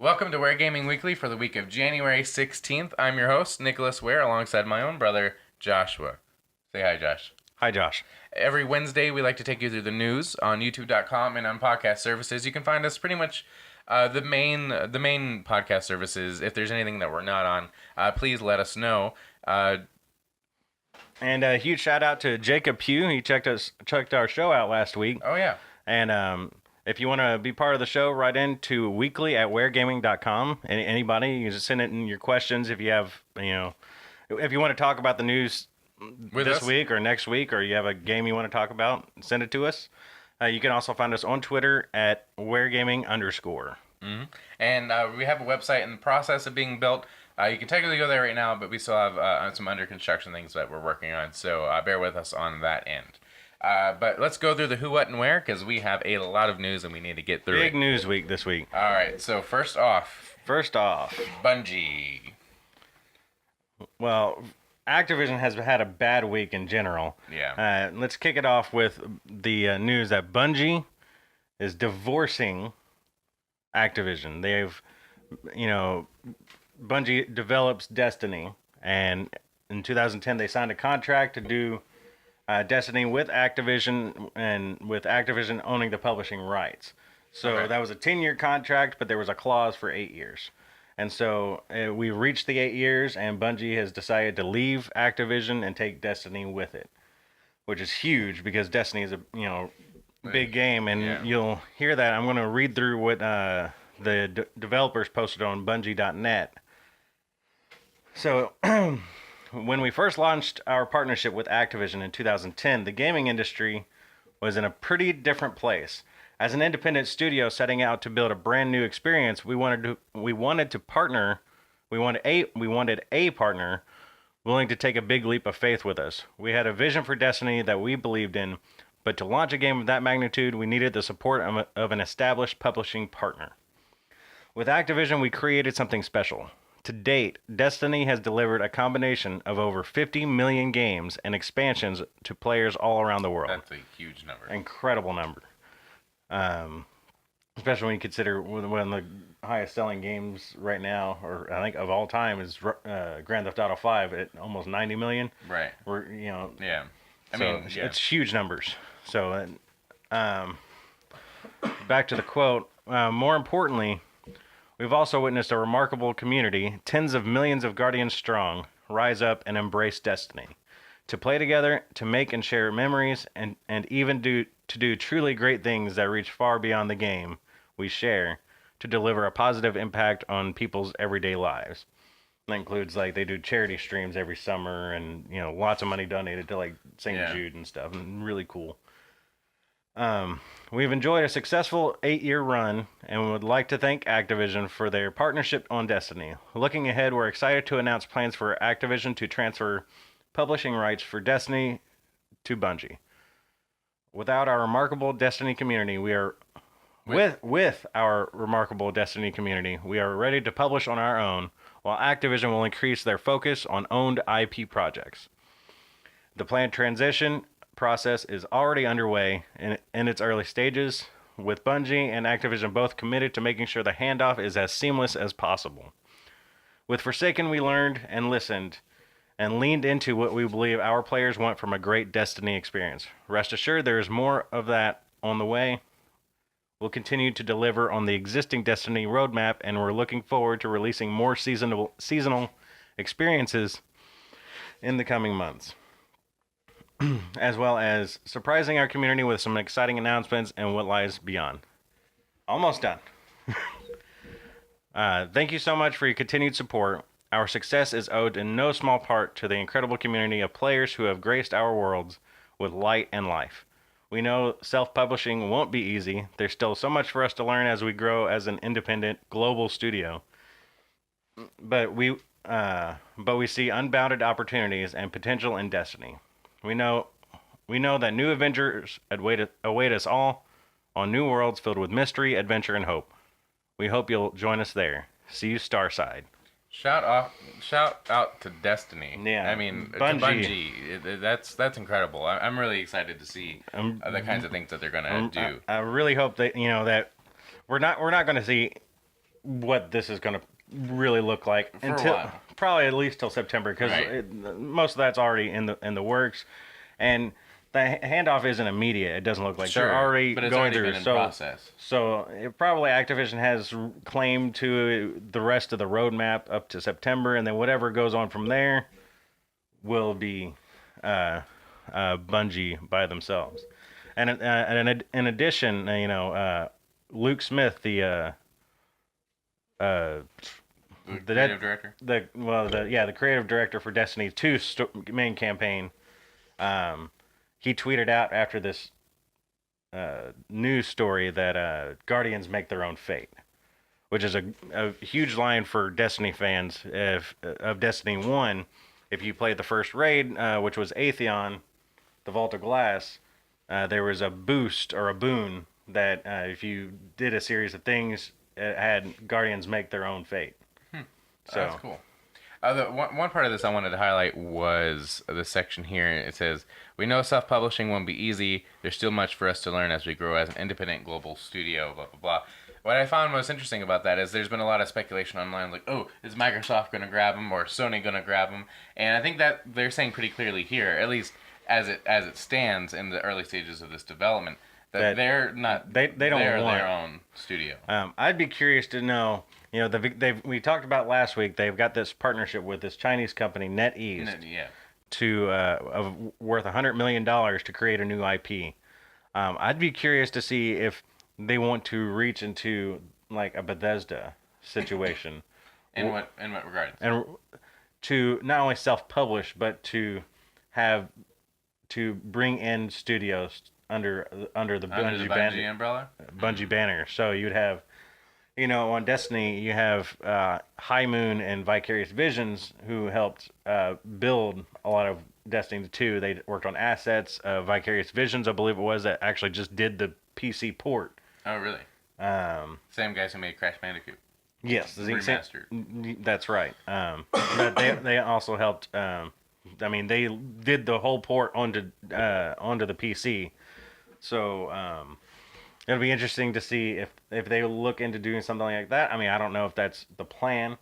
Welcome to Ware Gaming Weekly for the week of January 16th. I'm your host, Nicholas Ware, alongside my own brother, Joshua. Say hi, Josh. Hi, Josh. Every Wednesday, we like to take you through the news on YouTube.com and on podcast services. You can find us pretty much the main podcast services. If there's anything that we're not on, please let us know. And a huge shout out to Jacob Pugh. He checked our show out last week. Oh, yeah. And if you want to be part of the show, write in to weekly@waregaming.com. Anybody, you can just send it in your questions if you have, if you want to talk about the news this week or next week, or you have a game you want to talk about, send it to us. You can also find us on Twitter at waregaming_. Mm-hmm. And we have a website in the process of being built. You can technically go there right now, but we still have some under construction things that we're working on, so bear with us on that end. But let's go through the who, what, and where, because we have a lot of news and we need to get through it. Big news week this week. All right, so first off, Bungie. Well, Activision has had a bad week in general. Yeah. Let's kick it off with the news that Bungie is divorcing Activision. Bungie develops Destiny, and in 2010 they signed a contract to do Destiny with Activision, and with Activision owning the publishing rights. So that was a 10-year contract, but there was a clause for 8 years. And so we reached the 8 years, and Bungie has decided to leave Activision and take Destiny with it, which is huge because Destiny is a big game, and you'll hear that. I'm going to read through what the developers posted on Bungie.net. So when we first launched our partnership with Activision in 2010, the gaming industry was in a pretty different place. As an independent studio setting out to build a brand new experience, we wanted a partner willing to take a big leap of faith with us. We had a vision for Destiny that we believed in, but to launch a game of that magnitude, we needed the support of an established publishing partner. With Activision, we created something special. To date, Destiny has delivered a combination of over 50 million games and expansions to players all around the world. That's a huge number. Incredible number. Especially when you consider one of the highest selling games right now, or I think of all time, is Grand Theft Auto 5 at almost 90 million. Right. Yeah. I it's huge numbers. So, back to the quote. More importantly, we've also witnessed a remarkable community, tens of millions of Guardians strong, rise up and embrace Destiny. To play together, to make and share memories, and even to do truly great things that reach far beyond the game we share, to deliver a positive impact on people's everyday lives. That includes, they do charity streams every summer, and lots of money donated to St. Jude and stuff, and really cool. We've enjoyed a successful 8-year run and would like to thank Activision for their partnership on Destiny. Looking ahead, we're excited to announce plans for Activision to transfer publishing rights for Destiny to Bungie. Without our remarkable Destiny community, we are with our remarkable Destiny community, we are ready to publish on our own, while Activision will increase their focus on owned IP projects. The planned transition process is already underway in its early stages, with Bungie and Activision both committed to making sure the handoff is as seamless as possible. With Forsaken, we learned and listened and leaned into what we believe our players want from a great Destiny experience. Rest assured, there is more of that on the way. We'll continue to deliver on the existing Destiny roadmap, and we're looking forward to releasing more seasonal experiences in the coming months, as well as surprising our community with some exciting announcements and what lies beyond. Almost done. Thank you so much for your continued support. Our success is owed in no small part to the incredible community of players who have graced our worlds with light and life. We know self-publishing won't be easy. There's still so much for us to learn as we grow as an independent global studio. But we see unbounded opportunities and potential in Destiny. We know that new adventures await us all on new worlds filled with mystery, adventure, and hope. We hope you'll join us there. See you Starside. Shout out to Destiny. Yeah, I mean, Bungie. To Bungie. That's incredible. I'm really excited to see the kinds of things that they're gonna do. I really hope that that we're not going to see what this is going to really look like For a until while. probably at least till September, because Right. most of that's already in the works, and the handoff isn't immediate. It doesn't look like they're Sure, already but it's going already through. been in So process. probably Activision has claim to the rest of the roadmap up to September, and then whatever goes on from there will be uh, Bungie by themselves. And in addition, Luke Smith, uh, The the creative director. the creative director for Destiny 2 main campaign, he tweeted out after this news story that Guardians make their own fate, which is a huge line for Destiny fans of Destiny 1. If you played the first raid, which was Atheon, the Vault of Glass, there was a boost or a boon that if you did a series of things, it had Guardians make their own fate. Oh, that's So cool. The one part of this I wanted to highlight was the section here. It says, "We know self-publishing won't be easy. There's still much for us to learn as we grow as an independent global studio." Blah blah blah. What I found most interesting about that is there's been a lot of speculation online, like, "Oh, is Microsoft going to grab them or Sony going to grab them?" And I think that they're saying pretty clearly here, at least as it stands in the early stages of this development, that that they're not they don't they're want. their own studio. I'd be curious to know. We talked about last week. They've got this partnership with this Chinese company, NetEase, Yeah. to worth $100 million to create a new IP. I'd be curious to see if they want to reach into like a Bethesda situation, In what regards? and to not only self-publish but to bring in studios under the Under the Bungie umbrella? Bungie banner. So you'd have, on Destiny, you have High Moon and Vicarious Visions, who helped build a lot of Destiny 2. They worked on assets. Vicarious Visions, I believe it was, that actually just did the PC port. Oh, really? Same guys who made Crash Bandicoot. Yes, Remastered. that's right. But they also helped. They did the whole port onto the PC. So it'll be interesting to see if they look into doing something like that. I mean, I don't know if that's the plan.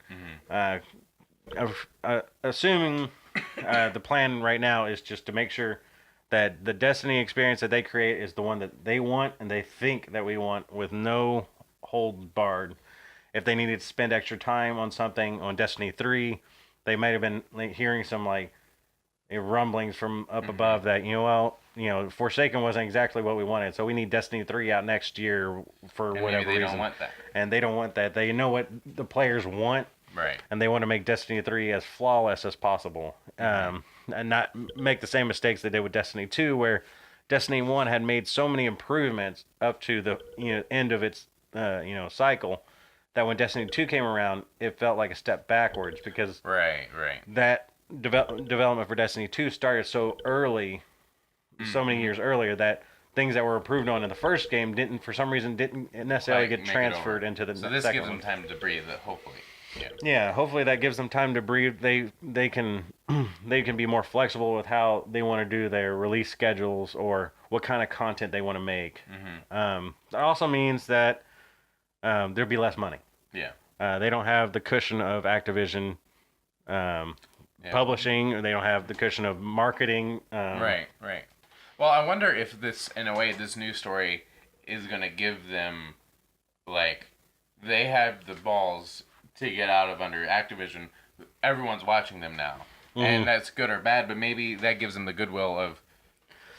Assuming the plan right now is just to make sure that the Destiny experience that they create is the one that they want and they think that we want, with no hold barred. If they needed to spend extra time on something on Destiny 3, they might have been hearing some rumblings from up above that, Forsaken wasn't exactly what we wanted, so we need Destiny 3 out next year for And whatever maybe they reason. don't want that. And they don't want that. They know what the players want, Right. and they want to make Destiny 3 as flawless as possible, and not make the same mistakes they did with Destiny 2, where Destiny 1 had made so many improvements up to the end of its cycle, that when Destiny 2 came around, it felt like a step backwards, because Right. that development for Destiny 2 started so early, so many years earlier, that things that were improved on in the first game for some reason didn't necessarily get Make it transferred over. into the So this second gives them one. time to breathe, hopefully. Yeah. Yeah, hopefully that gives them time to breathe. They can they can be more flexible with how they want to do their release schedules or what kind of content they want to make. That also means that there'll be less money. Yeah. They don't have the cushion of Activision publishing, or they don't have the cushion of marketing. Right. Well, I wonder if this, in a way, this news story is going to give them, they have the balls to get out of under Activision. Everyone's watching them now. And that's good or bad, but maybe that gives them the goodwill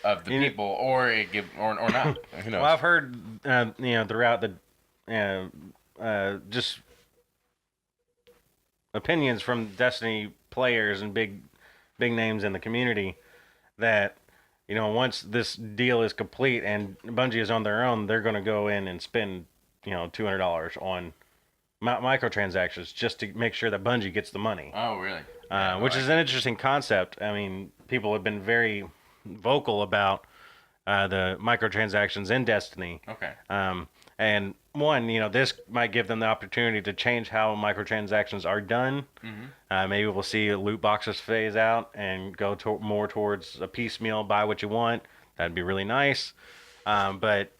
of the people, or or not. Who knows? Well, I've heard throughout the just opinions from Destiny players and big names in the community that once this deal is complete and Bungie is on their own, they're going to go in and spend $200 on microtransactions just to make sure that Bungie gets the money. Oh, really? Which is an interesting concept. I mean, people have been very vocal about the microtransactions in Destiny. Okay. And one, this might give them the opportunity to change how microtransactions are done. Maybe we'll see loot boxes phase out and go more towards a piecemeal, buy what you want. That'd be really nice. But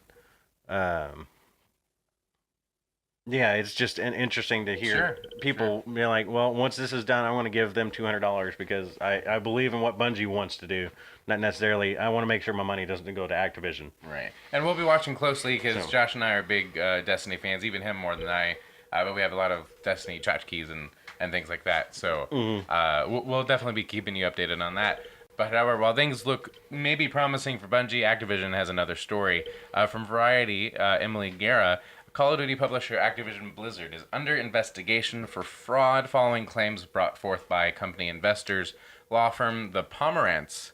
Yeah, it's just interesting to hear Sure, sure. people be like, well, once this is done, I want to give them $200 because I believe in what Bungie wants to do. Not necessarily, I want to make sure my money doesn't go to Activision. Right. And we'll be watching closely because So, Josh and I are big Destiny fans, even him more than I. But we have a lot of Destiny tchotchkes and things like that. So mhm. we'll definitely be keeping you updated on that. But however, while things look maybe promising for Bungie, Activision has another story. From Variety, Emily Guerra, Call of Duty publisher Activision Blizzard is under investigation for fraud following claims brought forth by company investors. Law firm the Pomerantz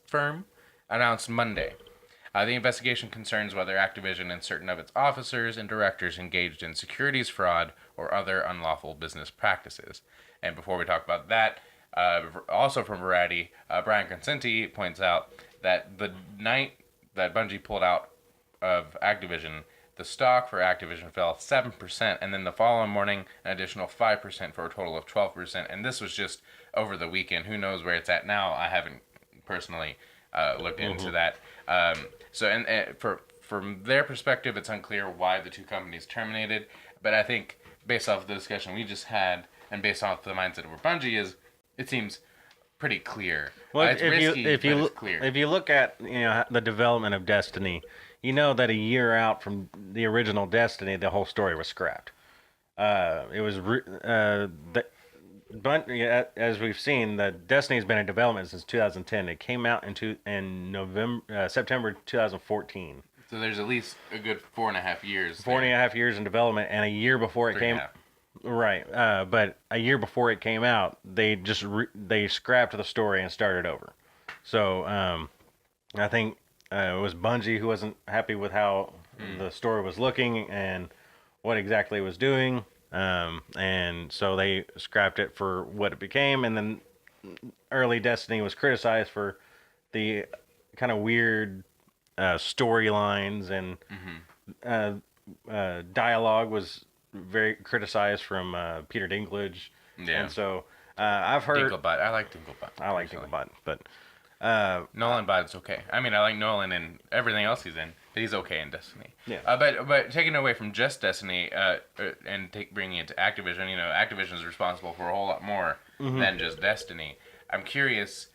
firm announced Monday. The investigation concerns whether Activision and certain of its officers and directors engaged in securities fraud or other unlawful business practices. And before we talk about that, also from Variety, Brian Consenti points out that the night that Bungie pulled out of Activision, the stock for Activision fell 7%, and then the following morning, an additional 5% for a total of 12%. And this was just over the weekend. Who knows where it's at now? I haven't personally looked into Mhm. that. So, and from their perspective, it's unclear why the two companies terminated. But I think based off the discussion we just had, and based off the mindset of where Bungie is, it seems pretty clear. Well, It's risky, but it's clear. if you look at the development of Destiny, you know that a year out from the original Destiny, the whole story was scrapped. It was but yeah, as we've seen, the Destiny has been in development since 2010. It came out in November, September 2014. So there's at least a good 4.5 years Four and there. a half years in development, and a year before it Three and a came half. right, but a year before it came out, they just they scrapped the story and started over. So I think it was Bungie who wasn't happy with how Hmm. the story was looking and what exactly it was doing. And so they scrapped it for what it became. And then early Destiny was criticized for the kind of weird storylines and Mm-hmm. uh, dialogue was very criticized from Peter Dinklage. Yeah. And so I've heard, Dinklebot. I like Dinklebot I like personally. Dinklebot, but uh, Nolan Bot's okay. I mean, I like Nolan and everything else he's in, but he's okay in Destiny. yeah. But taking away from just Destiny, and bringing it to Activision, Activision is responsible for a whole lot more Hmm. than just Destiny. I'm curious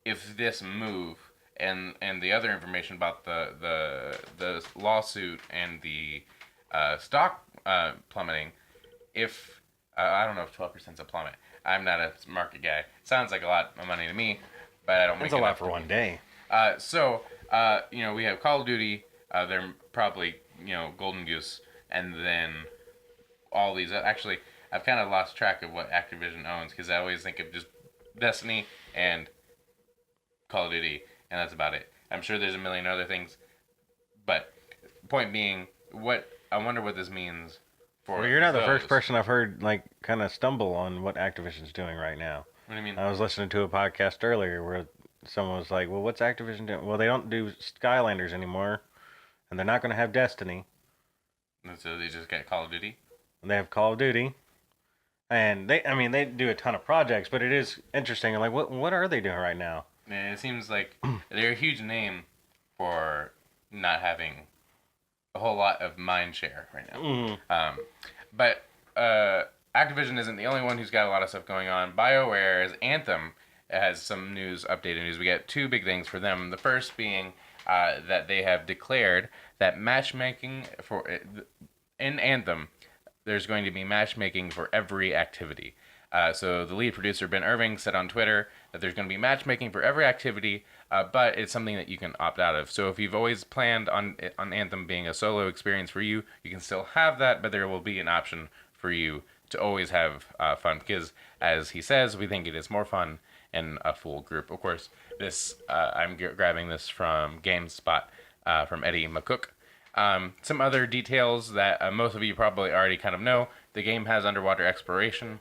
if this move and the other information about the lawsuit and the stock plummeting, if I don't know if 12% is a plummet. I'm not a market guy. Sounds like a lot of money to me, but I don't That's make a lot enough for to one day. we have Call of Duty. They're probably Golden Goose, and then all these. Actually, I've kind of lost track of what Activision owns because I always think of just Destiny and Call of Duty, and that's about it. I'm sure there's a million other things, but point being, what I wonder what this means for Well, you're not the first those. person I've heard like kind of stumble on what Activision's doing right now. What do you mean? I was listening to a podcast earlier where someone was like, "Well, what's Activision doing?" Well, they don't do Skylanders anymore, and they're not going to have Destiny. So they just get Call of Duty. And they have Call of Duty, and I mean, they do a ton of projects, but it is interesting. Like, what are they doing right now? And it seems like they're a huge name for not having a whole lot of mind share right now. Mm-hmm. But Activision isn't the only one who's got a lot of stuff going on. BioWare's Anthem has some updated news. We got two big things for them. The first being that they have declared that matchmaking in Anthem, there's going to be matchmaking for every activity. So the lead producer Ben Irving said on Twitter that there's going to be matchmaking for every activity, but it's something that you can opt out of. So if you've always planned on Anthem being a solo experience for you, you can still have that, but there will be an option for you to always have fun because, as he says, we think it is more fun in a full group. Of course, this I'm grabbing this from GameSpot from Eddie McCook. Some other details that most of you probably already kind of know. The game has underwater not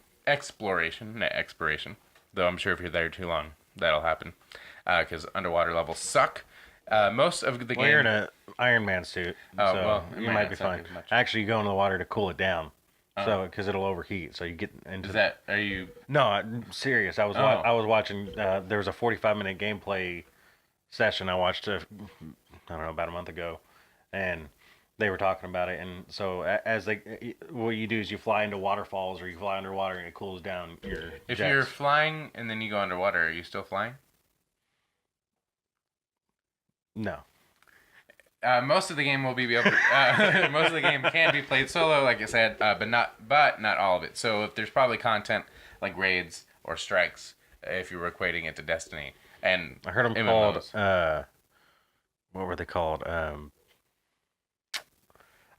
exploration. Though I'm sure if you're there too long, that'll happen because underwater levels suck. Most of the Well, you're in game. a Iron Man suit, Oh so well, it you might not be suck fine. as much. Actually, you go into the water to cool it down, so Oh. because it'll overheat. So you get into Is that are you? no, I'm serious. Oh. I was watching. There was a 45-minute gameplay session I watched. I don't know, about a month ago, and they were talking about it, and so as they, what you do is you fly into waterfalls or you fly underwater and it cools down your If you're jets. flying and then you go underwater, are you still flying? No. Most of the game will be able. To, most of the game can be played solo, like I said, but not all of it. So if there's probably content like raids or strikes, if you're equating it to Destiny and I heard them MMOs. called what were they called?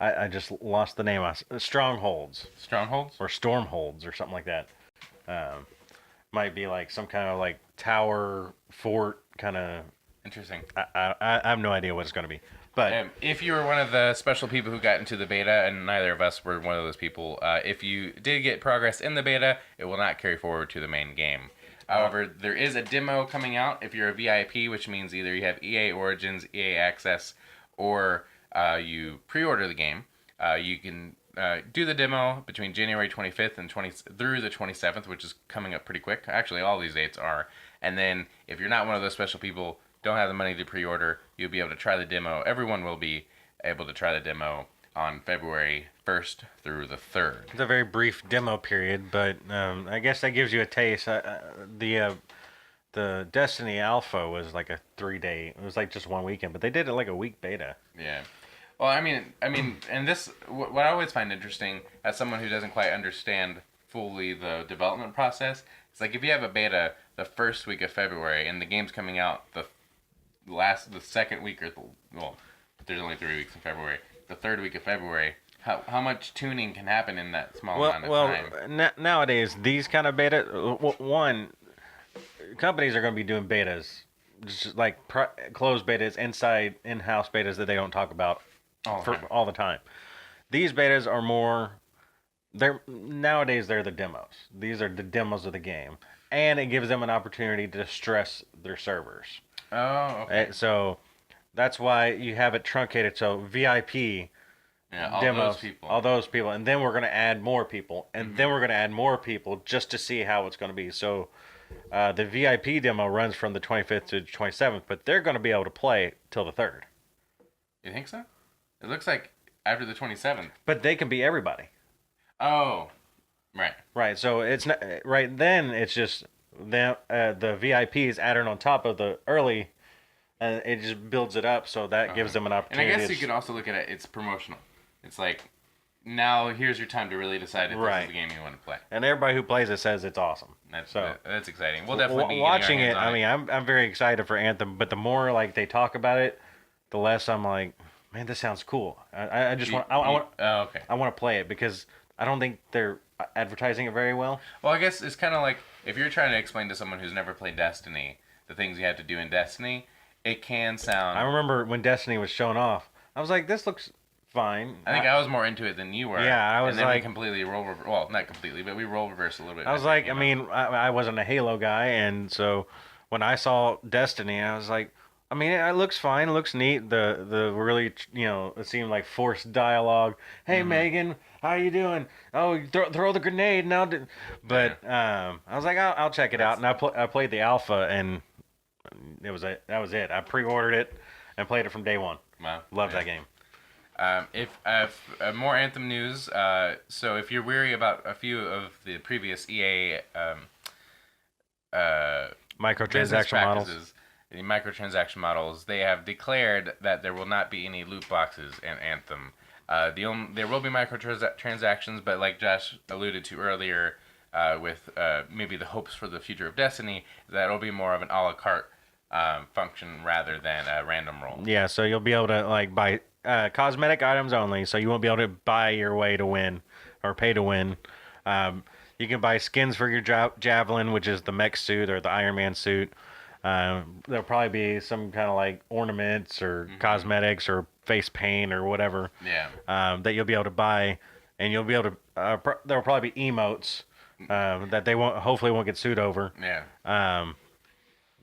I just lost the name. Strongholds Strongholds. or stormholds or something like that. Um, might be like some kind of like tower fort kind of. Interesting. I have no idea what it's going to be. But If you were one of the special people who got into the beta, and neither of us were one of those people, if you did get progress in the beta, it will not carry forward to the main game. However, there is a demo coming out if you're a VIP, which means either you have EA Origins, EA Access, or you pre-order the game. You can do the demo between January 25th and 20 through the 27th, which is coming up pretty quick. Actually, all these dates are. And then if you're not one of those special people, don't have the money to pre-order, you'll be able to try the demo. Everyone will be able to try the demo on February 1st through the 3rd. it's a very brief demo period. But I guess that gives you a taste. The Destiny Alpha was like a 3 day. It was like just one weekend, but they did it like a week beta. Yeah. Well, I mean, and this, what I always find interesting as someone who doesn't quite understand fully the development process, it's like if you have a beta the first week of February and the game's coming out the second week well, there's only 3 weeks in February, the third week of February. How much tuning can happen in that small amount of time? Nowadays these kind of beta, one companies are going to be doing betas, just like closed betas, inside in-house betas that they don't talk about All the for time. all the time. These betas are more. They're nowadays they're the demos. These are the demos of the game, and it gives them an opportunity to stress their servers. Oh, okay. So that's why you have it truncated. So VIP Yeah, all demos, those people. all those people, and then we're going to add more people, and then we're going to add more people just to see how it's going to be. So the VIP demo runs from the 25th to the 27th, but they're going to be able to play till the 3rd. You think so? It looks like after the 27th. But they can be everybody. Oh, right. Right. So it's not right then. It's just the VIPs added on top of the early, and it just builds it up. So that gives them an And I opportunity. guess you could also look at it, it's promotional. It's like, now here's your time to really decide if this Right. is the game you want to play. And everybody who plays it says it's awesome. That's exciting. We'll definitely be Watching getting it. our hands on I mean, I'm very excited for Anthem, but the more like they talk about it, the less I'm like, man, this sounds cool. I just want Oh, okay. I want to play it because I don't think they're advertising it very well. Well, I guess it's kind of like if you're trying to explain to someone who's never played Destiny the things you have to do in Destiny, it can sound. I remember when Destiny was shown off, I was like, this looks fine. I think I was more into it than you were. Yeah, I was and then like- we completely well, not completely, but we role reversed a little bit. I was like, I mean, I wasn't a Halo guy, and so when I saw Destiny, I was like, I mean, it looks fine, it looks neat. The really, it seemed like forced dialogue. Hey, Megan, how you doing? Oh, you throw the grenade now. But I was like, I'll check it out, and I played the alpha, and that was it. I pre-ordered it and played it from day one. Wow. Love Yeah. that game. If more Anthem news, so if you're weary about a few of the previous EA business Microtransaction models. practices, the microtransaction models, they have declared that there will not be any loot boxes in Anthem. There will be microtransactions, but like Josh alluded to earlier, with maybe the hopes for the future of Destiny, that it'll be more of an a la carte function rather than a random roll. Yeah, so you'll be able to like buy cosmetic items only. So you won't be able to buy your way to win or pay to win. You can buy skins for your javelin, which is the mech suit or the Iron Man suit. There'll probably be some kind of like ornaments or cosmetics or face paint or whatever. Yeah. That you'll be able to buy, and you'll be able to. There'll probably be emotes that they hopefully won't get sued over. Yeah.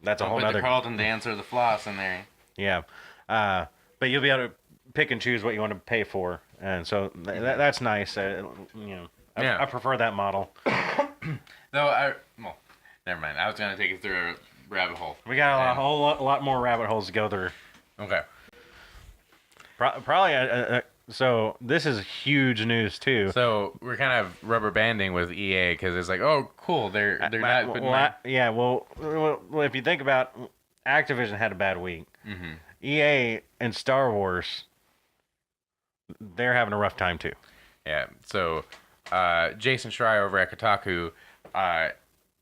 That's a Don't whole put the nother. Carlton dance or the floss in there. Yeah. But you'll be able to pick and choose what you want to pay for, and so that's nice. Yeah. I prefer that model. Though well, never mind. I was gonna take it through a rabbit hole. We got a And- whole lot more rabbit holes to go through. Okay. Probably So this is huge news too. So we're kind of rubber banding with EA because it's like, oh, cool, they're not putting my. Yeah, well, if you think about, Activision had a bad week. Hmm. EA and Star Wars, they're having a rough time too. Yeah. So Jason Schreier over at Kotaku uh,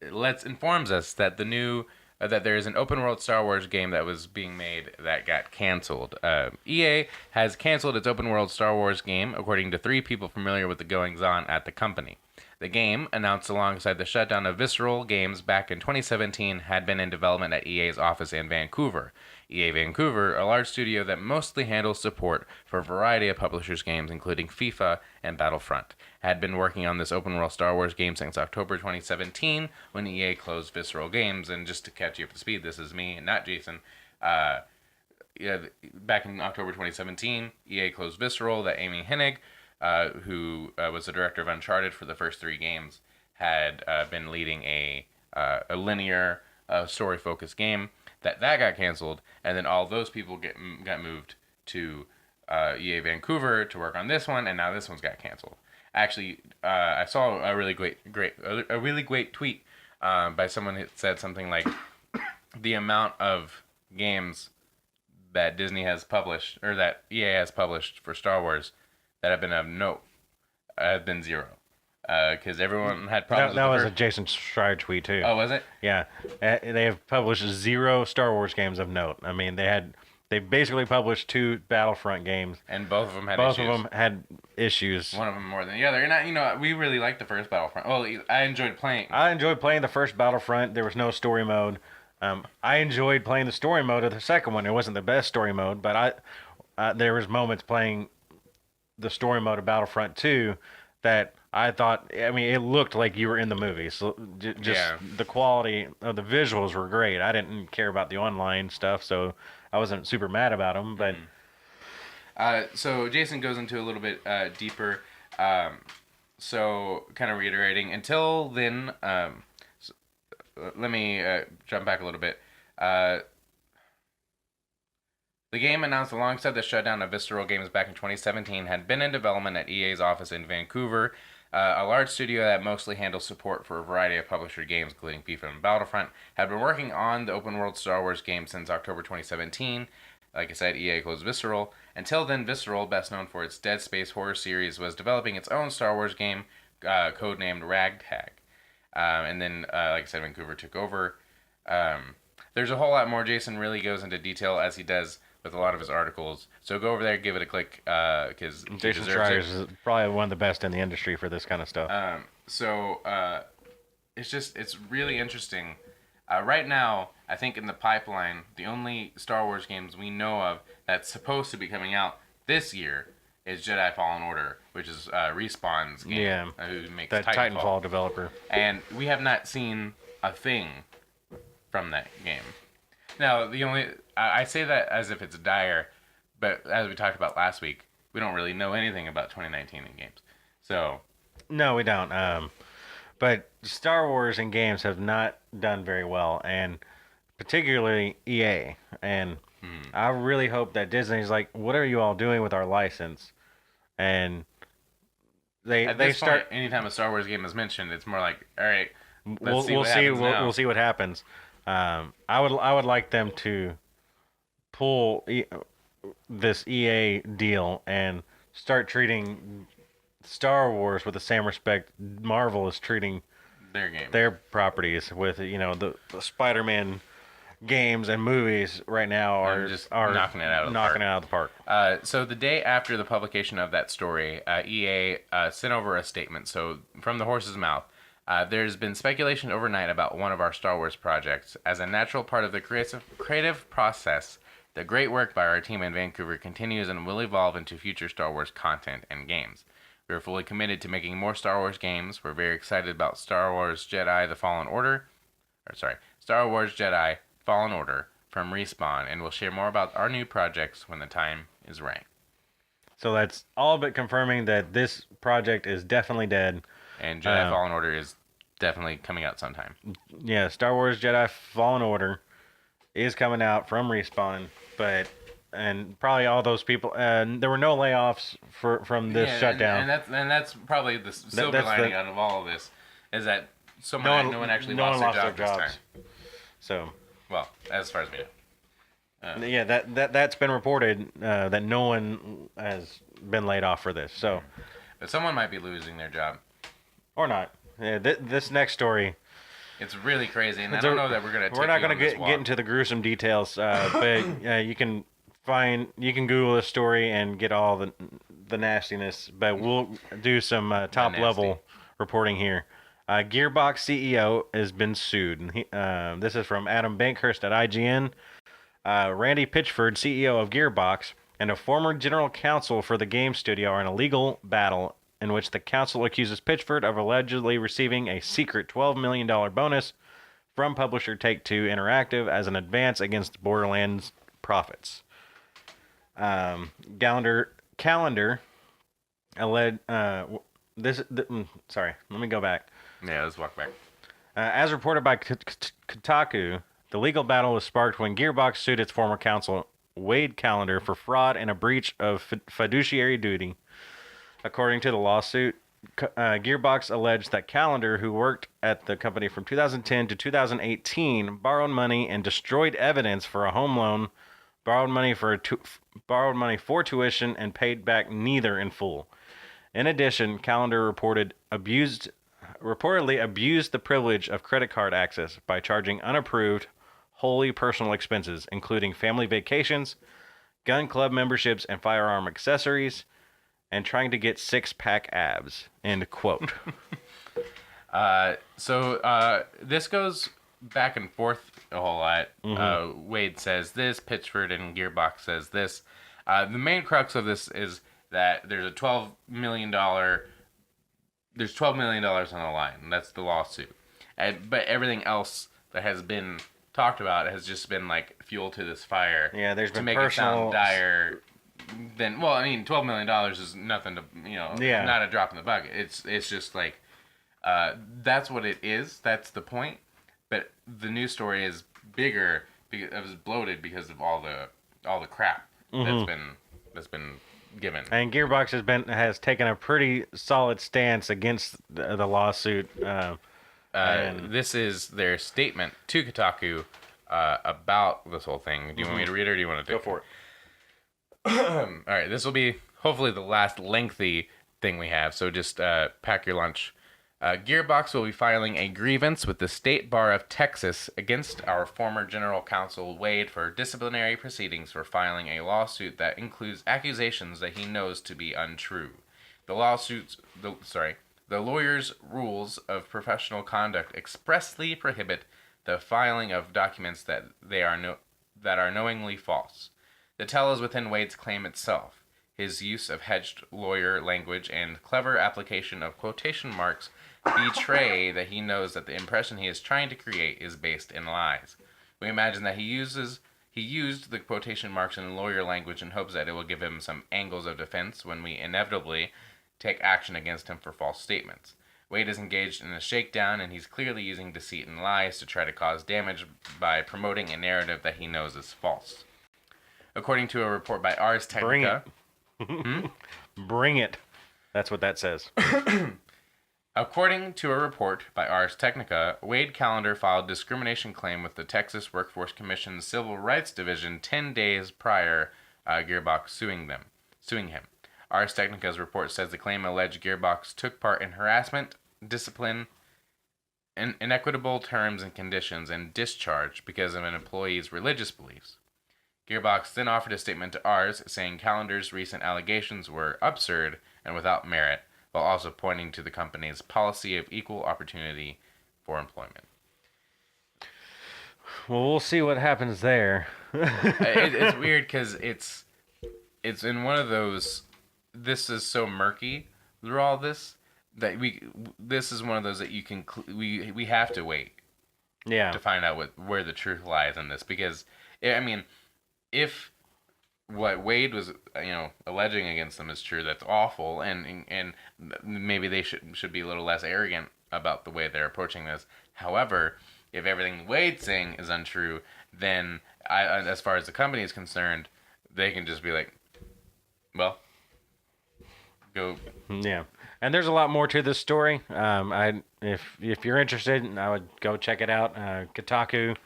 informs us that the new that there is an open world Star Wars game that was being made that got canceled. EA has canceled its open world Star Wars game, according to three people familiar with the goings on at the company. The game, announced alongside the shutdown of Visceral Games back in 2017, had been in development at EA's office in Vancouver. EA Vancouver, a large studio that mostly handles support for a variety of publishers' games, including FIFA and Battlefront, had been working on this open world Star Wars game since October 2017 when EA closed Visceral Games. And just to catch you up to speed, this is me, not Jason. Uh, yeah, back in October 2017, EA closed Visceral. That Amy Hennig, who was the director of Uncharted for the first three games, had been leading a linear story focused game. That got canceled, and then all those people got moved to EA Vancouver to work on this one, and now this one's got canceled. Actually, I saw a really great tweet by someone that said something like the amount of games that Disney has published or that EA has published for Star Wars that have been of note have been zero. Because everyone had problems. That with was the a Jason Schreier tweet too. Oh, was it? Yeah, they have published 0 Star Wars games of note. I mean, they basically published 2 Battlefront games. And both of them had Both issues. of them had issues. One of them more than the other. And we really liked the first Battlefront. Well, I enjoyed playing. I enjoyed playing the first Battlefront. There was no story mode. I enjoyed playing the story mode of the second one. It wasn't the best story mode, but there was moments playing the story mode of Battlefront 2 that I thought, I mean, it looked like you were in the movie. So just Yeah. the quality of the visuals were great. I didn't care about the online stuff, so I wasn't super mad about them. But So Jason goes into a little bit deeper. So kind of reiterating. Until then, let me jump back a little bit. The game, announced alongside the shutdown of Visceral Games back in 2017, had been in development at EA's office in Vancouver, a large studio that mostly handles support for a variety of publisher games, including FIFA and Battlefront. Had been working on the open world Star Wars game since October 2017. Like I said, EA closed Visceral. Until then, Visceral, best known for its Dead Space horror series, was developing its own Star Wars game, codenamed Ragtag. And then, like I said, Vancouver took over. There's a whole lot more. Jason really goes into detail, as he does with a lot of his articles. So go over there, give it a click, because Jason Schreier is probably one of the best in the industry for this kind of stuff. It's really interesting. Right now, I think in the pipeline, the only Star Wars games we know of that's supposed to be coming out this year is Jedi Fallen Order, which is Respawn's game. Yeah, who makes that Titanfall developer. And we have not seen a thing from that game. Now, I say that as if it's dire, but as we talked about last week, we don't really know anything about 2019 in games. So no, we don't. But Star Wars and games have not done very well, and particularly EA. And I really hope that Disney's like, what are you all doing with our license? And they start. Anytime a Star Wars game is mentioned, it's more like, all right, we'll see what happens. I would like them to pull this EA deal and start treating Star Wars with the same respect Marvel is treating their properties with. The Spider-Man games and movies right now are knocking it out of the park. So the day after the publication of that story, EA sent over a statement. So from the horse's mouth. There's been speculation overnight about one of our Star Wars projects. As a natural part of the creative process, the great work by our team in Vancouver continues and will evolve into future Star Wars content and games. We are fully committed to making more Star Wars games. We're very excited about Star Wars Jedi Fallen Order from Respawn, and we'll share more about our new projects when the time is right. So that's all but confirming that this project is definitely dead. And Jedi Fallen Order is definitely coming out sometime. Yeah, Star Wars Jedi Fallen Order is coming out from Respawn, but and probably all those people. And there were no layoffs from this shutdown. And that's probably the silver that's lining the- out of all of this is that no one actually no lost one their lost their job this jobs. time. So Well, as far as we know. yeah, that's been reported that no one has been laid off for this. So But someone might be losing their job. or not. Yeah, this next story. It's really crazy, and I don't know that we're gonna. We're not going to get into the gruesome details, but you can Google this story and get all the nastiness. But we'll do some top level reporting here. Gearbox CEO has been sued. And this is from Adam Bankhurst at IGN. Randy Pitchford, CEO of Gearbox, and a former general counsel for the game studio are in a legal battle in which the counsel accuses Pitchford of allegedly receiving a secret $12 million bonus from publisher Take-Two Interactive as an advance against Borderlands profits. Calendar alleged. Sorry, let me go back. Yeah, let's walk back. As reported by Kotaku, the legal battle was sparked when Gearbox sued its former counsel, Wade Calendar, for fraud and a breach of fiduciary duty. According to the lawsuit, Gearbox alleged that Calendar, who worked at the company from 2010 to 2018, borrowed money and destroyed evidence for a home loan, borrowed money for tuition, and paid back neither in full. In addition, Calendar reportedly abused the privilege of credit card access by charging unapproved, wholly personal expenses, including family vacations, gun club memberships, and firearm accessories, and trying to get six-pack abs. End quote. So this goes back and forth a whole lot. Mm-hmm. Wade says this, Pitchford and Gearbox says this. The main crux of this is that there's $12 million on the line, and that's the lawsuit. But everything else that has been talked about has just been like fuel to this fire. Yeah, there's been to make personal... it sound dire. Then, well, I mean, $12 million is nothing to, not a drop in the bucket. It's just like, that's what it is. That's the point. But the news story is bigger because it was bloated because of all the crap that's been given. And Gearbox has taken a pretty solid stance against the lawsuit. This is their statement to Kotaku about this whole thing. Do you want me to read it, or do you want to go for it? All right, this will be hopefully the last lengthy thing we have, so just pack your lunch. Gearbox will be filing a grievance with the State Bar of Texas against our former general counsel Wade for disciplinary proceedings for filing a lawsuit that includes accusations that he knows to be untrue. The lawyer's rules of professional conduct expressly prohibit the filing of documents that are knowingly false. The tell is within Wade's claim itself. His use of hedged lawyer language and clever application of quotation marks betray that he knows that the impression he is trying to create is based in lies. We imagine that he used the quotation marks in lawyer language in hopes that it will give him some angles of defense when we inevitably take action against him for false statements. Wade is engaged in a shakedown, and he's clearly using deceit and lies to try to cause damage by promoting a narrative that he knows is false. According to a report by Ars Technica... Bring it. That's what that says. According to a report by Ars Technica, Wade Calendar filed discrimination claim with the Texas Workforce Commission's Civil Rights Division 10 days prior Gearbox suing him. Ars Technica's report says the claim alleged Gearbox took part in harassment, discipline, inequitable terms and conditions, and discharge because of an employee's religious beliefs. Gearbox then offered a statement to Ars saying Calendar's recent allegations were absurd and without merit, while also pointing to the company's policy of equal opportunity for employment. Well, we'll see what happens there. It's weird because it's in one of those. This is so murky through all this that this is one of those that you can we have to wait. Yeah. To find out where the truth lies in this, because I mean, if what Wade was alleging against them is true, that's awful, and maybe they should be a little less arrogant about the way they're approaching this. However, if everything Wade's saying is untrue, then as far as the company is concerned, they can just be like, well, go. Yeah, and there's a lot more to this story. If you're interested, I would go check it out. Kotaku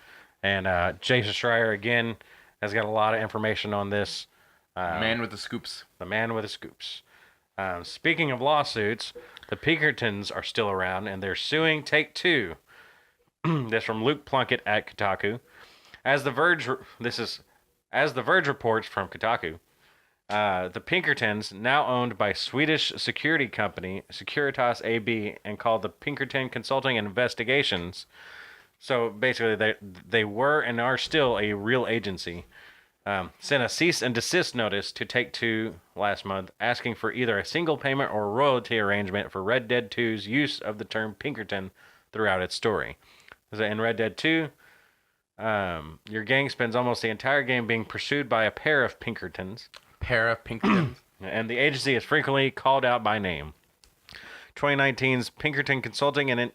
and Jason Schreier again has got a lot of information on this. Man with the scoops. The man with the scoops. Speaking of lawsuits, the Pinkertons are still around and they're suing Take-Two. This from Luke Plunkett at Kotaku. As the Verge reports from Kotaku, the Pinkertons, now owned by Swedish security company Securitas AB and called the Pinkerton Consulting and Investigations. So basically, they were and are still a real agency. Sent a cease and desist notice to Take-Two last month, asking for either a single payment or royalty arrangement for Red Dead 2's use of the term Pinkerton throughout its story. In Red Dead 2, your gang spends almost the entire game being pursued by a pair of Pinkertons. And the agency is frequently called out by name. 2019's Pinkerton Consulting and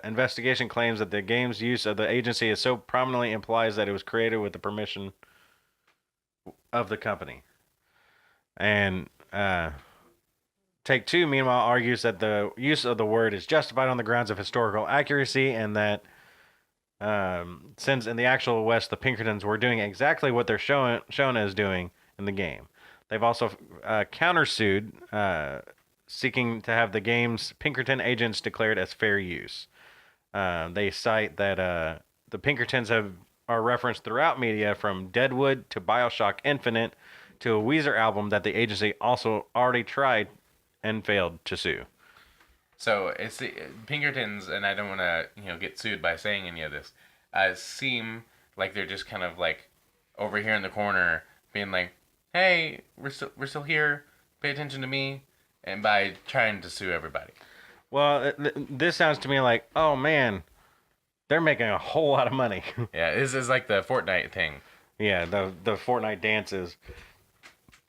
Investigation claims that the game's use of the agency is so prominently implies that it was created with the permission of the company. And Take-Two, meanwhile, argues that the use of the word is justified on the grounds of historical accuracy and that since in the actual West, the Pinkertons were doing exactly what they're shown as doing in the game. They've also countersued, seeking to have the game's Pinkerton agents declared as fair use. They cite that the Pinkertons are referenced throughout media, from Deadwood to BioShock Infinite to a Weezer album that the agency also already tried and failed to sue. So it's the Pinkertons, and I don't want to get sued by saying any of this. Seem like they're just kind of like over here in the corner, being like, "Hey, we're still here. Pay attention to me," and by trying to sue everybody. Well, this sounds to me like, oh man, they're making a whole lot of money. Yeah, this is like the Fortnite thing. Yeah, the Fortnite dances.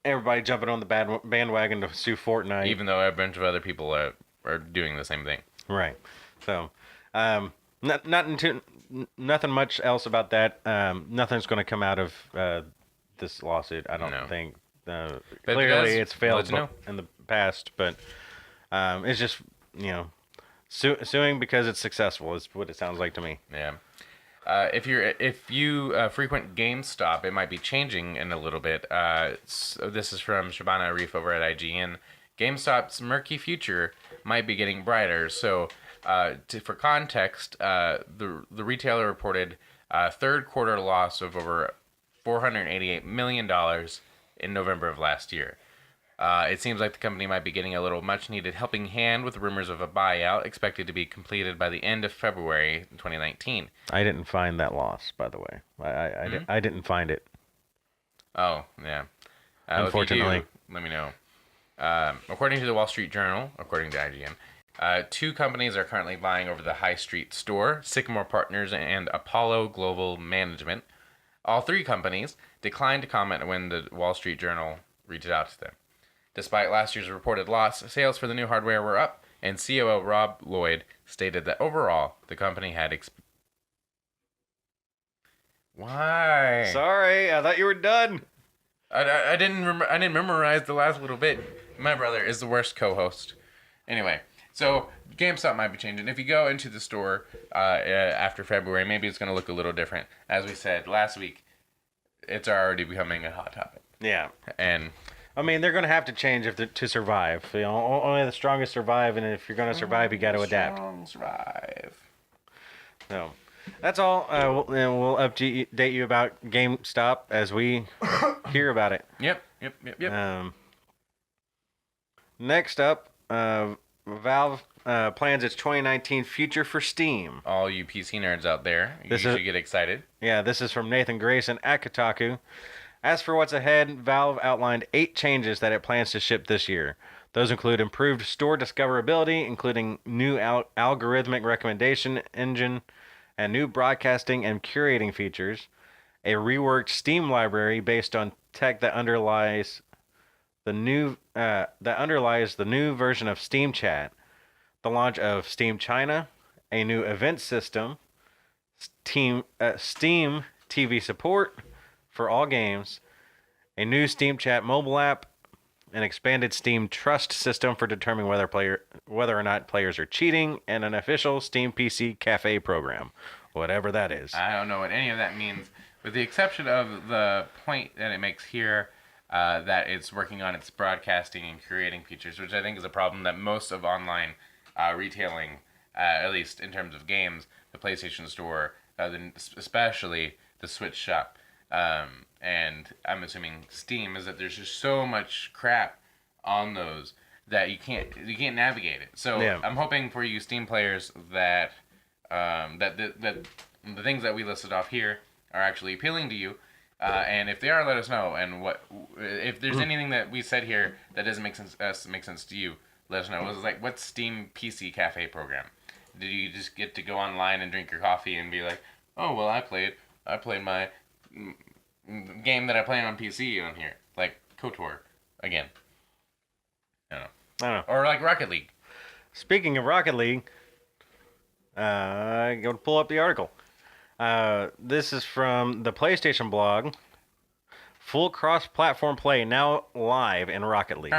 Everybody jumping on the bandwagon to sue Fortnite. Even though a bunch of other people are doing the same thing. Right. So, nothing much else about that. Nothing's going to come out of this lawsuit, I don't think. Clearly, it's failed in the past, but it's just, suing because it's successful is what it sounds like to me. Yeah. If you frequent GameStop, it might be changing in a little bit. So this is from Shabana Arif over at IGN. GameStop's murky future might be getting brighter. So, for context, the retailer reported a third quarter loss of over $488 million in November of last year. It seems like the company might be getting a little much-needed helping hand with rumors of a buyout expected to be completed by the end of February 2019. I didn't find that loss, by the way. I didn't find it. Oh, yeah. Unfortunately. Let me know. According to the Wall Street Journal, according to IGN, two companies are currently vying over the High Street store, Sycamore Partners and Apollo Global Management. All three companies declined to comment when the Wall Street Journal reached out to them. Despite last year's reported loss, sales for the new hardware were up, and COO Rob Lloyd stated that overall, the company had Why? Sorry, I thought you were done. I didn't memorize the last little bit. My brother is the worst co-host. Anyway, so GameStop might be changing. If you go into the store after February, maybe it's going to look a little different. As we said last week, it's already becoming a hot topic. Yeah. And I mean, they're going to have to change to survive. Only the strongest survive, and if you're going to survive, you got to adapt. Strong survive. So, that's all. We'll update you about GameStop as we hear about it. Yep. Next up, Valve plans its 2019 future for Steam. All you PC nerds out there, you should get excited. Yeah, this is from Nathan Grayson at Kotaku. As for what's ahead, Valve outlined 8 changes that it plans to ship this year. Those include improved store discoverability, including new algorithmic recommendation engine, and new broadcasting and curating features, a reworked Steam library based on tech that underlies the new version of Steam Chat, the launch of Steam China, a new event system, Steam TV support for all games, a new Steam Chat mobile app, an expanded Steam Trust system for determining whether or not players are cheating, and an official Steam PC Cafe program, whatever that is. I don't know what any of that means, with the exception of the point that it makes here, that it's working on its broadcasting and creating features, which I think is a problem that most of online retailing, at least in terms of games, the PlayStation Store, especially the Switch shop, and I'm assuming Steam, is that there's just so much crap on those that you can't navigate it. So Yeah. I'm hoping for you Steam players that that the things that we listed off here are actually appealing to you. And if they are, let us know. And if there's anything that we said here that doesn't make sense to you, let us know. It was like, what's Steam PC Cafe program? Did you just get to go online and drink your coffee and be like, oh well, I played my game that I play on PC on here, like KOTOR again. I don't know. Or like Rocket League. Speaking of Rocket League, go to pull up the article. This is from the PlayStation blog. Full cross-platform play now live in Rocket League.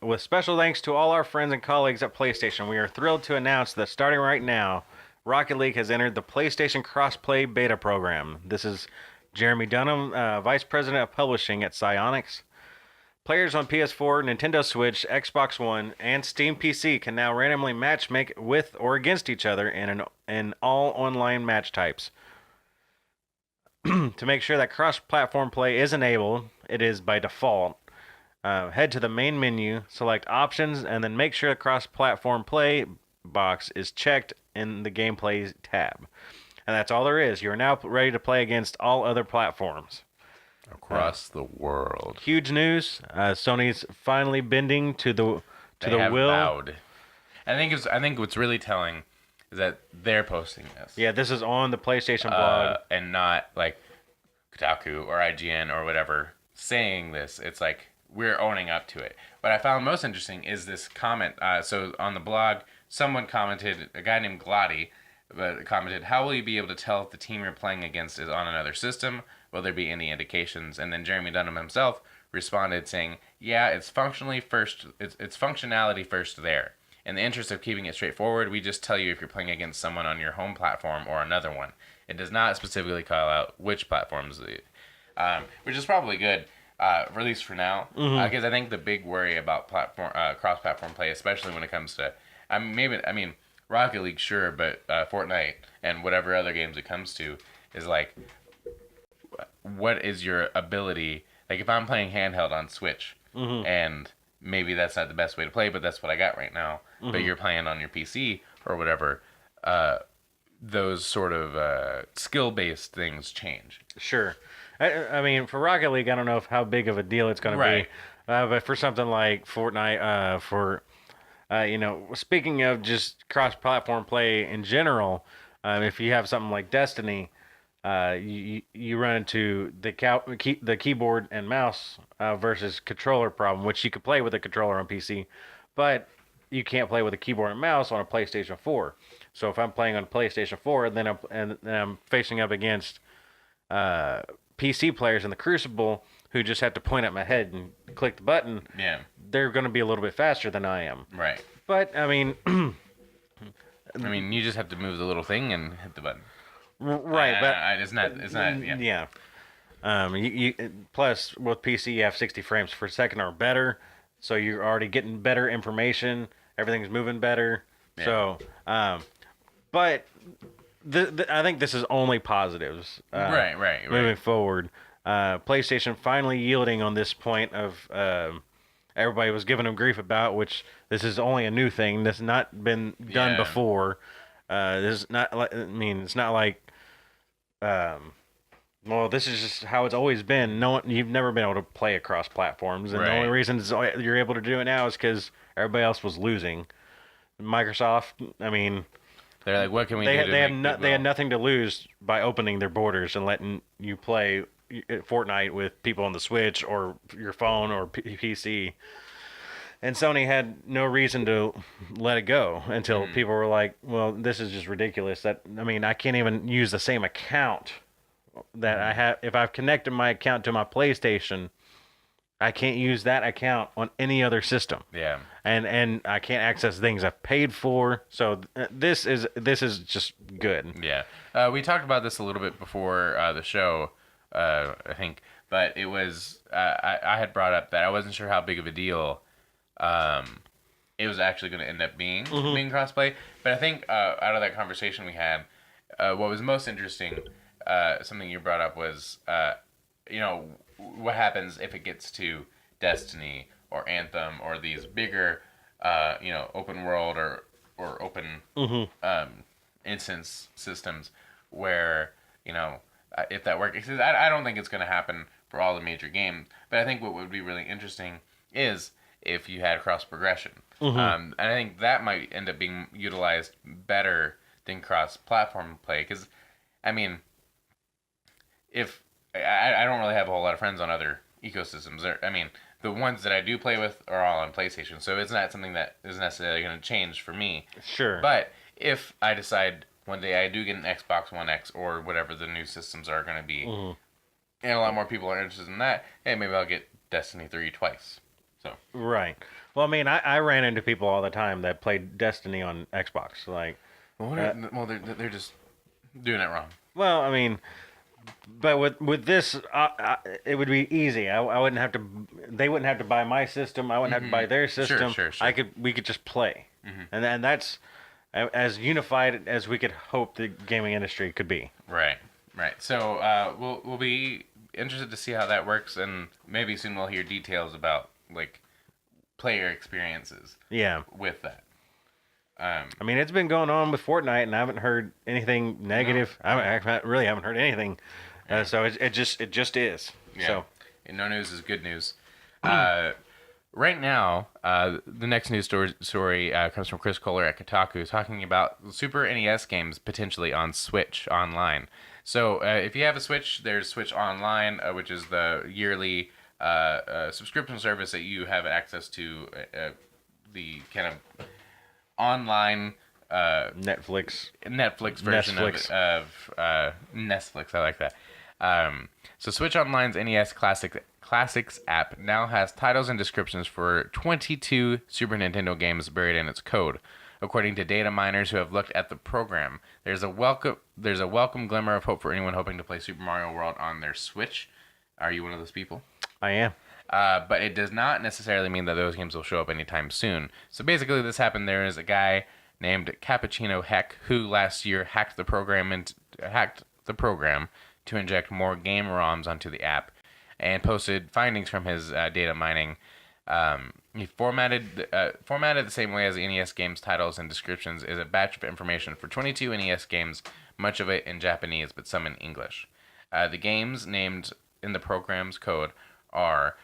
With special thanks to all our friends and colleagues at PlayStation, we are thrilled to announce that starting right now, Rocket League has entered the PlayStation Crossplay Beta program. This is Jeremy Dunham, Vice President of Publishing at Psyonix. Players on PS4, Nintendo Switch, Xbox One, and Steam PC can now randomly matchmake with or against each other in all online match types. To make sure that cross-platform play is enabled, it is by default. Head to the main menu, select Options, and then make sure the cross-platform play box is checked in the Gameplay tab. And that's all there is. You are now ready to play against all other platforms. Across the world. Huge news. Sony's finally bending to the They will. Vowed. I think what's really telling is that they're posting this. Yeah, this is on the PlayStation blog. And not like Kotaku or IGN or whatever saying this. It's like we're owning up to it. What I found most interesting is this comment. So on the blog, someone commented, a guy named Glotty, commented, how will you be able to tell if the team you're playing against is on another system? Will there be any indications? And then Jeremy Dunham himself responded saying, yeah, it's functionality first there. In the interest of keeping it straightforward, we just tell you if you're playing against someone on your home platform or another one. It does not specifically call out which platforms, which is probably good, at least for now. Because I think the big worry about cross-platform play, especially when it comes to, Rocket League, sure, but Fortnite and whatever other games it comes to is like, what is your ability? Like if I'm playing handheld on Switch, and maybe that's not the best way to play, but that's what I got right now. But you're playing on your PC or whatever, those sort of skill-based things change. Sure. I mean, for Rocket League, I don't know how big of a deal it's going to be. But for something like Fortnite, speaking of just cross-platform play in general, if you have something like Destiny, you run into the keyboard and mouse versus controller problem, which you could play with a controller on PC, but you can't play with a keyboard and mouse on a PlayStation 4. So if I'm playing on PlayStation 4, then I'm facing up against PC players in the Crucible who just have to point at my head and click the button. Yeah, they're going to be a little bit faster than I am. Right. But I mean, you just have to move the little thing and hit the button. Right, but it's not. Yeah. You plus with PC you have 60 frames per second or better, so you're already getting better information. Everything's moving better. Yeah. So, but I think this is only positives. Right. Moving forward, PlayStation finally yielding on this point of everybody was giving them grief about, which this is only a new thing. This has not been done before. This is not like, it's not like, this is just how it's always been. You've never been able to play across platforms, and the only reason you're able to do it now is because everybody else was losing. Microsoft, they're like, what can we do? They had nothing to lose by opening their borders and letting you play Fortnite with people on the Switch or your phone or PC. And Sony had no reason to let it go until people were like, well, this is just ridiculous. I can't even use the same account that I have. If I've connected my account to my PlayStation, I can't use that account on any other system. Yeah. And I can't access things I've paid for. So this is just good. Yeah. We talked about this a little bit before the show, I think, but it was I had brought up that I wasn't sure how big of a deal it was actually going to end up being crossplay. But I think out of that conversation we had, what was most interesting, something you brought up was, you know, what happens if it gets to Destiny or Anthem or these bigger, you know, open world or open instance systems where, you know, if that works. Because I don't think it's going to happen for all the major games, but I think what would be really interesting is if you had cross progression. And I think that might end up being utilized better than cross platform play. Because, I mean, if I don't really have a whole lot of friends on other ecosystems. I mean, the ones that I do play with are all on PlayStation, so it's not something that is necessarily going to change for me. Sure. But if I decide one day I do get an Xbox One X or whatever the new systems are going to be, and a lot more people are interested in that, hey, maybe I'll get Destiny 3 twice. So Right. Well, I mean, I ran into people all the time that played Destiny on Xbox. Like, well, they're just doing it wrong. well, I mean, but with this, it would be easy. I wouldn't have to. They wouldn't have to buy my system. I wouldn't have to buy their system. Sure. We could just play, and then that's as unified as we could hope the gaming industry could be. Right. So we'll be interested to see how that works, and maybe soon we'll hear details about like player experiences. Yeah. With that. I mean, it's been going on with Fortnite, and I haven't heard anything negative. No. I really haven't heard anything. So it just is. Yeah. So And no news is good news. Right now, the next news story comes from Chris Kohler at Kotaku, talking about Super NES games potentially on Switch Online. So if you have a Switch, there's Switch Online, which is the yearly subscription service that you have access to, the kind of online Netflix version Netflix. of Netflix. I like that. So Switch Online's NES Classics app now has titles and descriptions for 22 Super Nintendo games buried in its code. According to data miners who have looked at the program, there's a welcome glimmer of hope for anyone hoping to play Super Mario World on their Switch. Are you one of those people? I am. But it does not necessarily mean that those games will show up anytime soon. So basically, this happened. There is a guy named Cappuccino Heck who last year hacked the program to inject more game ROMs onto the app, and posted findings from his data mining. He formatted the same way as NES games titles and descriptions is a batch of information for 22 NES games, much of it in Japanese, but some in English. The games named in the program's code are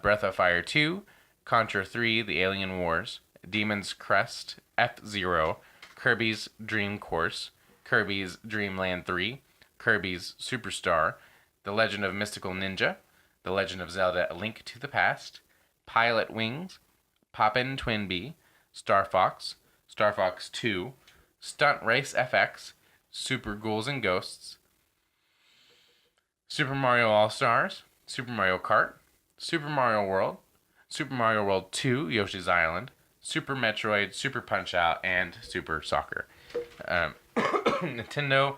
Breath of Fire 2, Contra 3, The Alien Wars, Demon's Crest, F-Zero, Kirby's Dream Course, Kirby's Dream Land 3, Kirby's Superstar, The Legend of Mystical Ninja, The Legend of Zelda: A Link to the Past, Pilot Wings, Poppin' Twinbee, Star Fox, Star Fox 2, Stunt Race FX, Super Ghouls and Ghosts, Super Mario All-Stars, Super Mario Kart, Super Mario World, Super Mario World 2, Yoshi's Island, Super Metroid, Super Punch-Out, and Super Soccer. Nintendo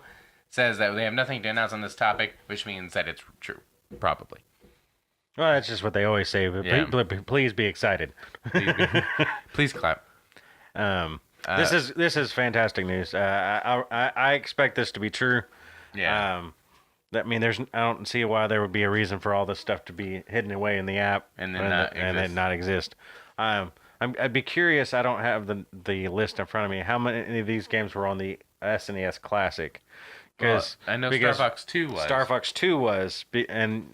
says that they have nothing to announce on this topic, which means that it's true. Probably. Well, that's just what they always say. But Yeah. please be excited. Please clap. This is fantastic news. I expect this to be true. Yeah. I mean, I don't see why there would be a reason for all this stuff to be hidden away in the app And then not exist. I'd be curious. I don't have the list in front of me. How many of these games were on the SNES Classic? I know Star Fox 2 was. Star Fox 2 was, and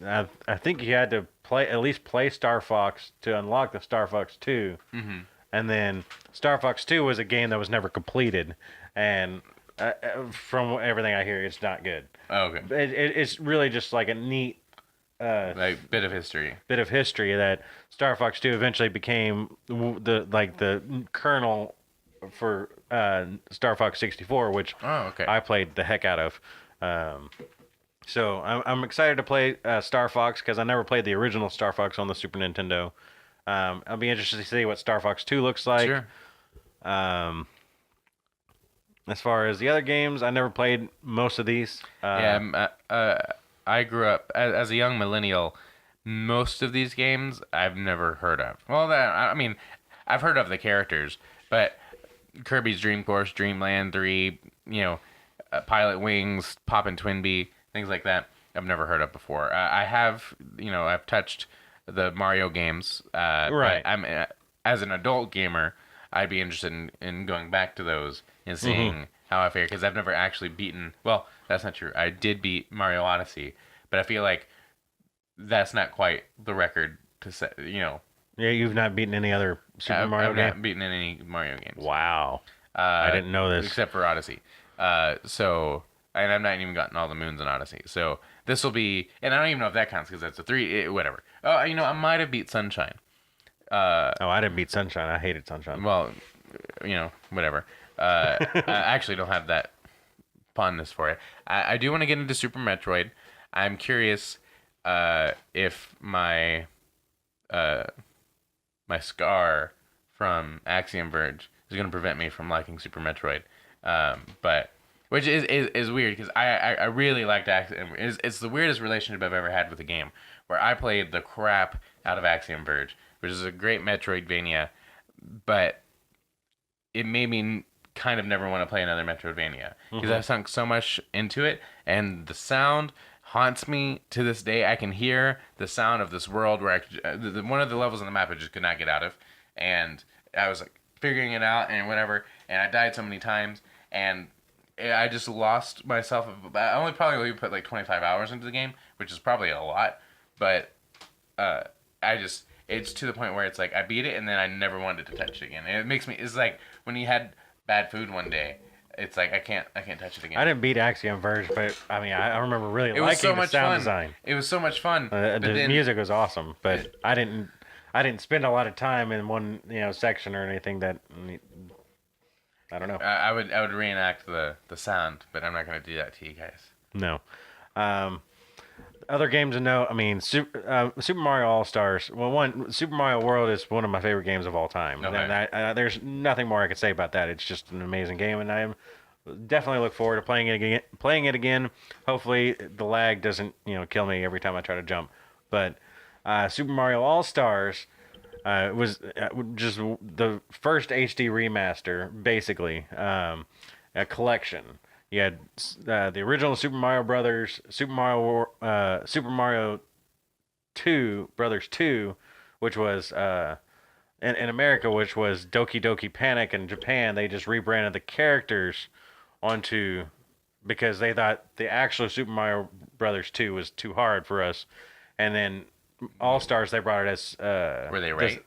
I think you had to at least play Star Fox to unlock the Star Fox 2. Mm-hmm. And then Star Fox 2 was a game that was never completed, and from everything I hear, it's not good. Oh, okay. It's really just like a neat like bit of history. That Star Fox 2 eventually became the kernel for Star Fox 64, which Oh, okay. I played the heck out of. So I'm excited to play Star Fox because I never played the original Star Fox on the Super Nintendo. I'll be interested to see what Star Fox 2 looks like. Sure. Um, as far as the other games, I never played most of these. Yeah, I grew up as a young millennial. Most of these games I've never heard of. Well, I mean, I've heard of the characters, but Kirby's Dream Course, Dreamland 3, Pilot Wings, Poppin' Twinbee, things like that, I've never heard of before. I have, I've touched the Mario games, but Right. as an adult gamer, I'd be interested in going back to those and Mm-hmm. seeing how I fare because I've never actually beaten. Well, that's not true. I did beat Mario Odyssey, but I feel like that's not quite the record to set. Yeah, you've not beaten any other Super Mario I've game? not beaten any Mario games. Wow. I didn't know this. Except for Odyssey. And I've not even gotten all the moons in Odyssey. So this will be, and I don't even know if that counts because that's a three, whatever. Oh, I might have beat Sunshine. Oh, I didn't beat Sunshine. I hated Sunshine. Well, whatever. I actually don't have that fondness for it. I do want to get into Super Metroid. I'm curious if uh, my scar from Axiom Verge is going to prevent me from liking Super Metroid. But which is weird because I really liked Axiom. It's the weirdest relationship I've ever had with a game where I played the crap out of Axiom Verge, which is a great Metroidvania, but it made me kind of never want to play another Metroidvania because Mm-hmm. I've sunk so much into it, and the sound haunts me to this day. I can hear the sound of this world where one of the levels on the map I just could not get out of, and I was like figuring it out and whatever, and I died so many times, and I just lost myself. I only probably put like 25 hours into the game, which is probably a lot, but uh, I just it's to the point where it's like I beat it and then I never wanted to touch it again. And it makes me it's like when you had bad food one day, it's like I can't touch it I again. didn't beat Axiom Verge, but I mean, I remember really It was so liking the much sound fun. design. It was so much fun. But The then music was awesome, but I didn't spend a lot of time in one section or anything that I don't know. I would reenact the sound, but I'm not gonna do that to you guys. No. Um, other games to know. I mean, Super Mario All Stars. Well, one Super Mario World is one of my favorite games of all time. Okay. And there's nothing more I could say about that. It's just an amazing game, and I definitely look forward to playing it again. Playing it again. Hopefully, the lag doesn't kill me every time I try to jump. But Super Mario All Stars was just the first HD remaster, basically a collection. You had the original Super Mario Brothers, Super Mario Two Brothers Two, which was in America, which was Doki Doki Panic. In Japan, they just rebranded the characters onto because they thought the actual Super Mario Brothers 2 was too hard for us. And then All Stars they brought it as Were they right?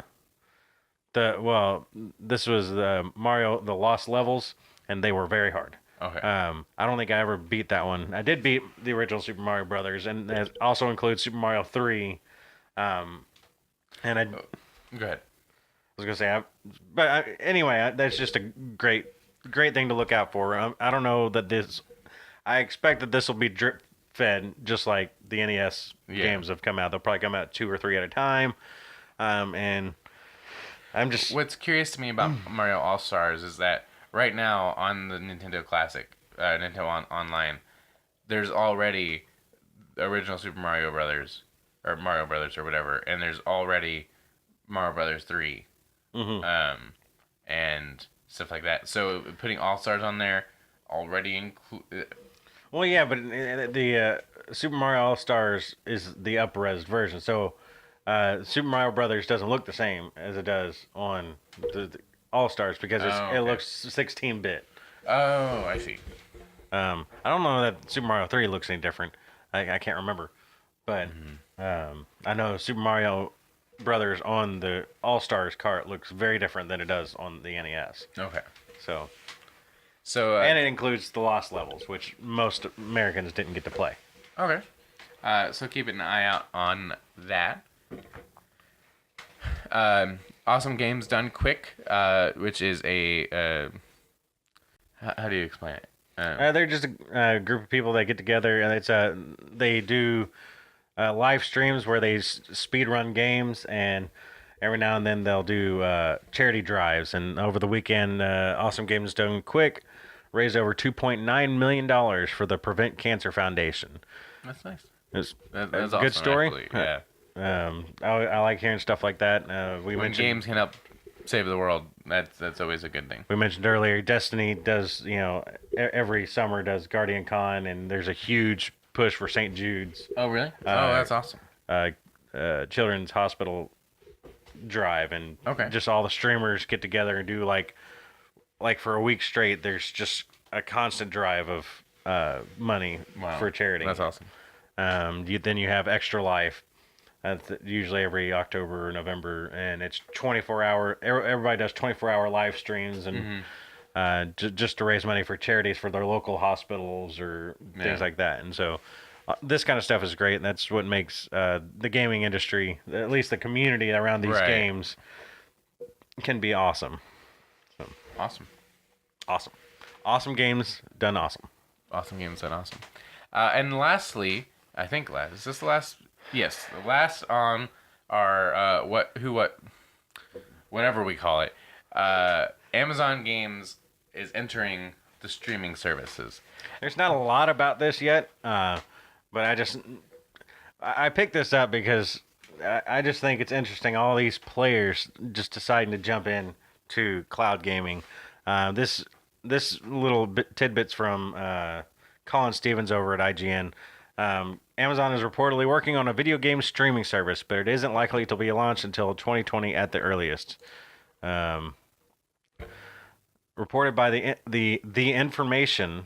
this was the Mario the Lost Levels and they were very hard. Okay. I don't think I ever beat that one. I did beat the original Super Mario Brothers, and it also includes Super Mario 3. And I Go ahead. was gonna say, anyway, that's just a great thing to look out for. I don't know that this. I expect that this will be drip fed, just like the NES Yeah. games have come out. They'll probably come out 2 or 3 at a time. And I'm just What's curious to me about Mario All Stars is that right now on the Nintendo Classic, Online, there's already the original Super Mario Brothers or Mario Brothers or whatever, and there's already Mario Brothers 3, mhm. and stuff like that. So putting All Stars on there already include. Well, yeah, but the Super Mario All Stars is the up-res version, so Super Mario Brothers doesn't look the same as it does on the All Stars because Oh, it okay. looks 16-bit. Oh, I see. I don't know that Super Mario 3 looks any different. I can't remember, but I know Super Mario Brothers on the All Stars cart looks very different than it does on the NES. Okay. So, So and it includes the Lost Levels, which most Americans didn't get to play. okay. So keep an eye out on that. Awesome Games Done Quick, which is a how do you explain it? They're just a group of people that get together, and they do live streams where they speed run games, and every now and then they'll do charity drives. And over the weekend, Awesome Games Done Quick raised over $2.9 million for the Prevent Cancer Foundation. That's nice. It's That's a good awesome, story. actually. Yeah. I like hearing stuff like that. We When mentioned games can help save the world, that's always a good thing. we mentioned earlier, Destiny does, every summer does Guardian Con, and there's a huge push for St. Jude's Oh, really? Oh, that's awesome. uh, Children's Hospital drive, and Okay. just all the streamers get together and do like for a week straight. There's just a constant drive of money Wow. for charity. That's awesome. Then you have Extra Life. Usually every October or November, and it's 24-hour. Everybody does 24-hour live streams, and just to raise money for charities for their local hospitals or things like that. And so this kind of stuff is great, and that's what makes the gaming industry, at least the community around these Right. games, can be awesome. Awesome. Awesome games done awesome. Awesome games and awesome. And lastly, I think last is this the last? Yes, the last on our whatever we call it. Amazon Games is entering the streaming services. There's not a lot about this yet, but I picked this up because I just think it's interesting. All these players just deciding to jump in to cloud gaming. This little tidbits from Colin Stevens over at IGN. Amazon is reportedly working on a video game streaming service, but it isn't likely to be launched until 2020 at the earliest. Reported by the Information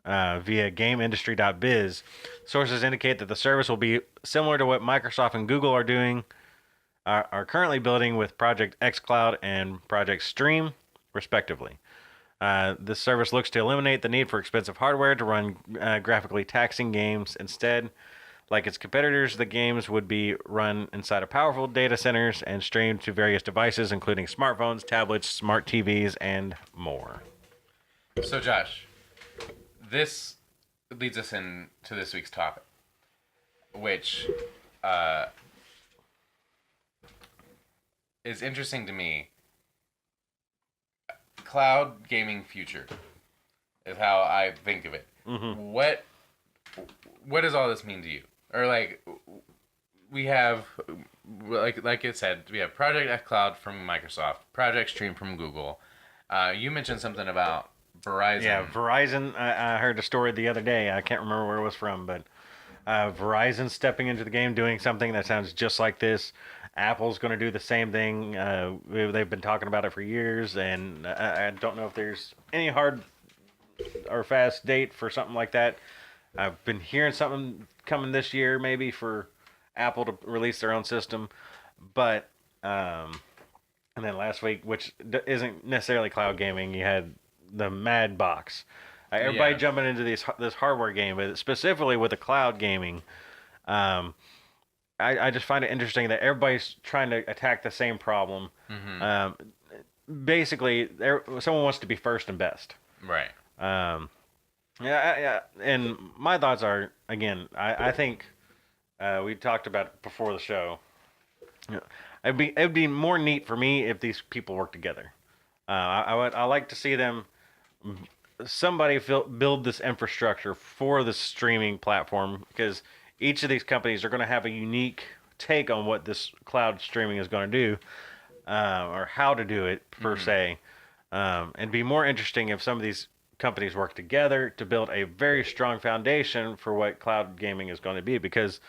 via GameIndustry.biz, sources indicate that the service will be similar to what Microsoft and Google are doing, are currently building with Project xCloud and Project Stream, respectively. This service looks to eliminate the need for expensive hardware to run graphically taxing games. Instead, like its competitors, the games would be run inside of powerful data centers and streamed to various devices, including smartphones, tablets, smart TVs, and more. So, Josh, this leads us into this week's topic, which is interesting to me. Cloud gaming future is how I think of it. Mm-hmm. What does all this mean to you? Or like we have like it said, we have Project xCloud from Microsoft, Project Stream from Google. You mentioned something about Verizon. Yeah, Verizon. I heard a story the other day. I can't remember where it was from, but Verizon stepping into the game, doing something that sounds just like this. Apple's going to do the same thing. They've been talking about it for years, and I don't know if there's any hard or fast date for something like that. I've been hearing something coming this year, maybe for Apple to release their own system, but and then last week, which isn't necessarily cloud gaming, you had the Mad Box. Everybody jumping into this hardware game, but specifically with the cloud gaming. I just find it interesting that everybody's trying to attack the same problem. Mm-hmm. Basically, someone wants to be first and best. Right. Yeah. And my thoughts are, again, I think we talked about it before the show. It'd be more neat for me if these people work together. I like to see them. Somebody build this infrastructure for the streaming platform, because each of these companies are going to have a unique take on what this cloud streaming is going to do, or how to do it per se. And be more interesting if some of these companies work together to build a very strong foundation for what cloud gaming is going to be, because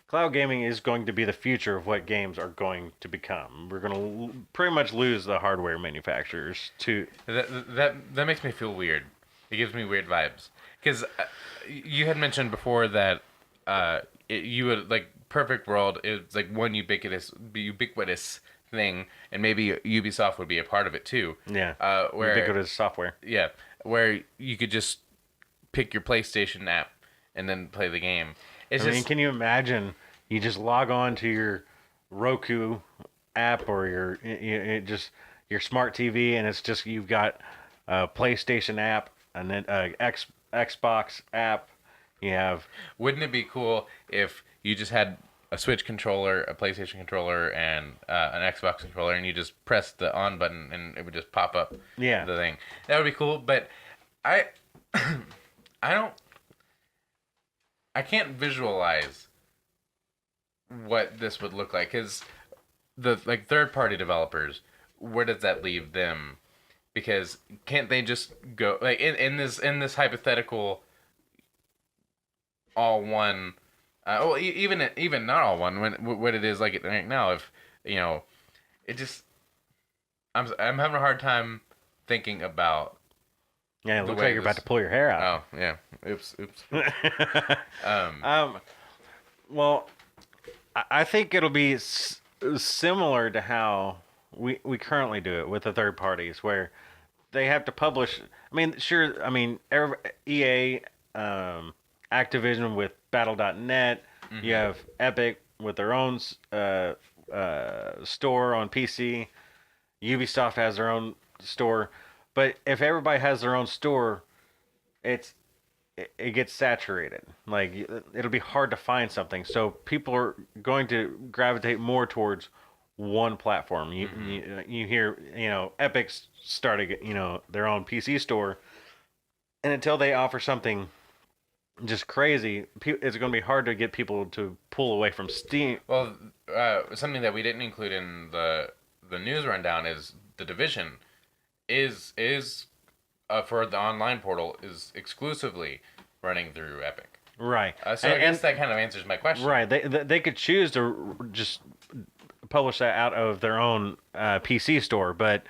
cloud gaming is going to be the future of what games are going to become. We're going to pretty much lose the hardware manufacturers to that makes me feel weird. It gives me weird vibes, because you had mentioned before that you would like perfect world is like one ubiquitous thing, and maybe Ubisoft would be a part of it too. Yeah. Where ubiquitous software. Yeah, where you could just pick your PlayStation app and then play the game. I mean, can you imagine? You just log on to your Roku app or your smart TV, and it's just you've got a PlayStation app Xbox app. You have Wouldn't it be cool if you just had a Switch controller, a PlayStation controller, and an Xbox controller, and you just press the on button and it would just pop up yeah. the thing? That would be cool. But I, I don't, I can't visualize what this would look like because the like third party developers, where does that leave them? Because can't they just go like in this hypothetical all one. Well, even not all one. When what it is like it right now, if you know, it just I'm having a hard time thinking about Yeah, it the looks way like you're about to pull your hair out. Oh yeah, oops. um, um, well, I think it'll be similar to how we currently do it with the third parties, where they have to publish. I mean, sure. I mean, EA, Activision with Battle.net. You have Epic with their own store on PC. Ubisoft has their own store. But if everybody has their own store, it's it gets saturated. Like it'll be hard to find something. So people are going to gravitate more towards one platform. You hear Epic's starting their own PC store, and until they offer something just crazy, it's going to be hard to get people to pull away from Steam. well, something that we didn't include in the news rundown is the Division is for the online portal is exclusively running through Epic. Right. So I guess that kind of answers my question. Right. They could choose to just publish that out of their own PC store, but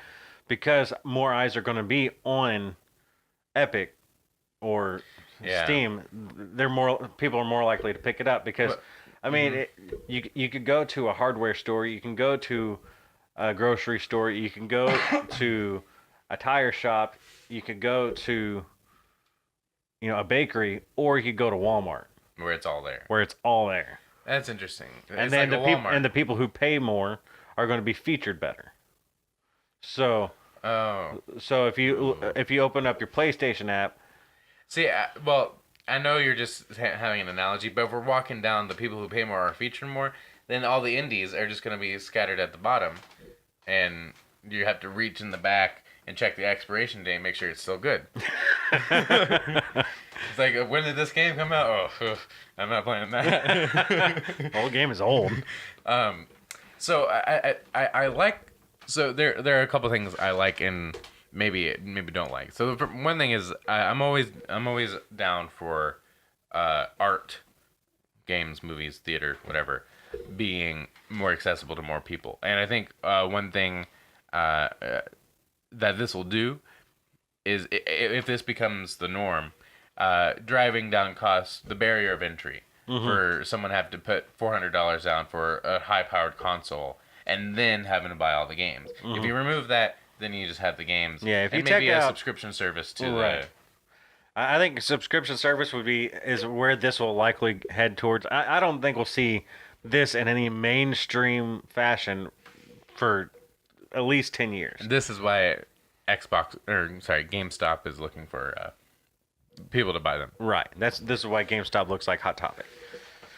because more eyes are going to be on Epic or Steam, people are more likely to pick it up because, I mean, you could go to a hardware store, you can go to a grocery store, you can go to a tire shop, you could go to a bakery, or you could go to Walmart where it's all there. That's interesting. And then the people who pay more are going to be featured better. So if you open up your PlayStation app, see, well, I know you're just having an analogy, but if we're walking down, the people who pay more are featured more, then all the indies are just going to be scattered at the bottom, and you have to reach in the back and check the expiration date and make sure it's still good. It's like, when did this game come out? Oh, I'm not playing that. The whole game is old. So I like. So there are a couple things I like and maybe don't like. So one thing is I'm always down for art, games, movies, theater, whatever, being more accessible to more people. And I think one thing that this will do is if this becomes the norm, driving down costs, the barrier of entry for someone to have to put $400 down for a high-powered console and then having to buy all the games. If you remove that, then you just have the games. Yeah, if you and maybe check a out subscription service to right. I think a subscription service is where this will likely head towards. I don't think we'll see this in any mainstream fashion for at least 10 years. This is why GameStop is looking for people to buy them. Right. This is why GameStop looks like Hot Topic.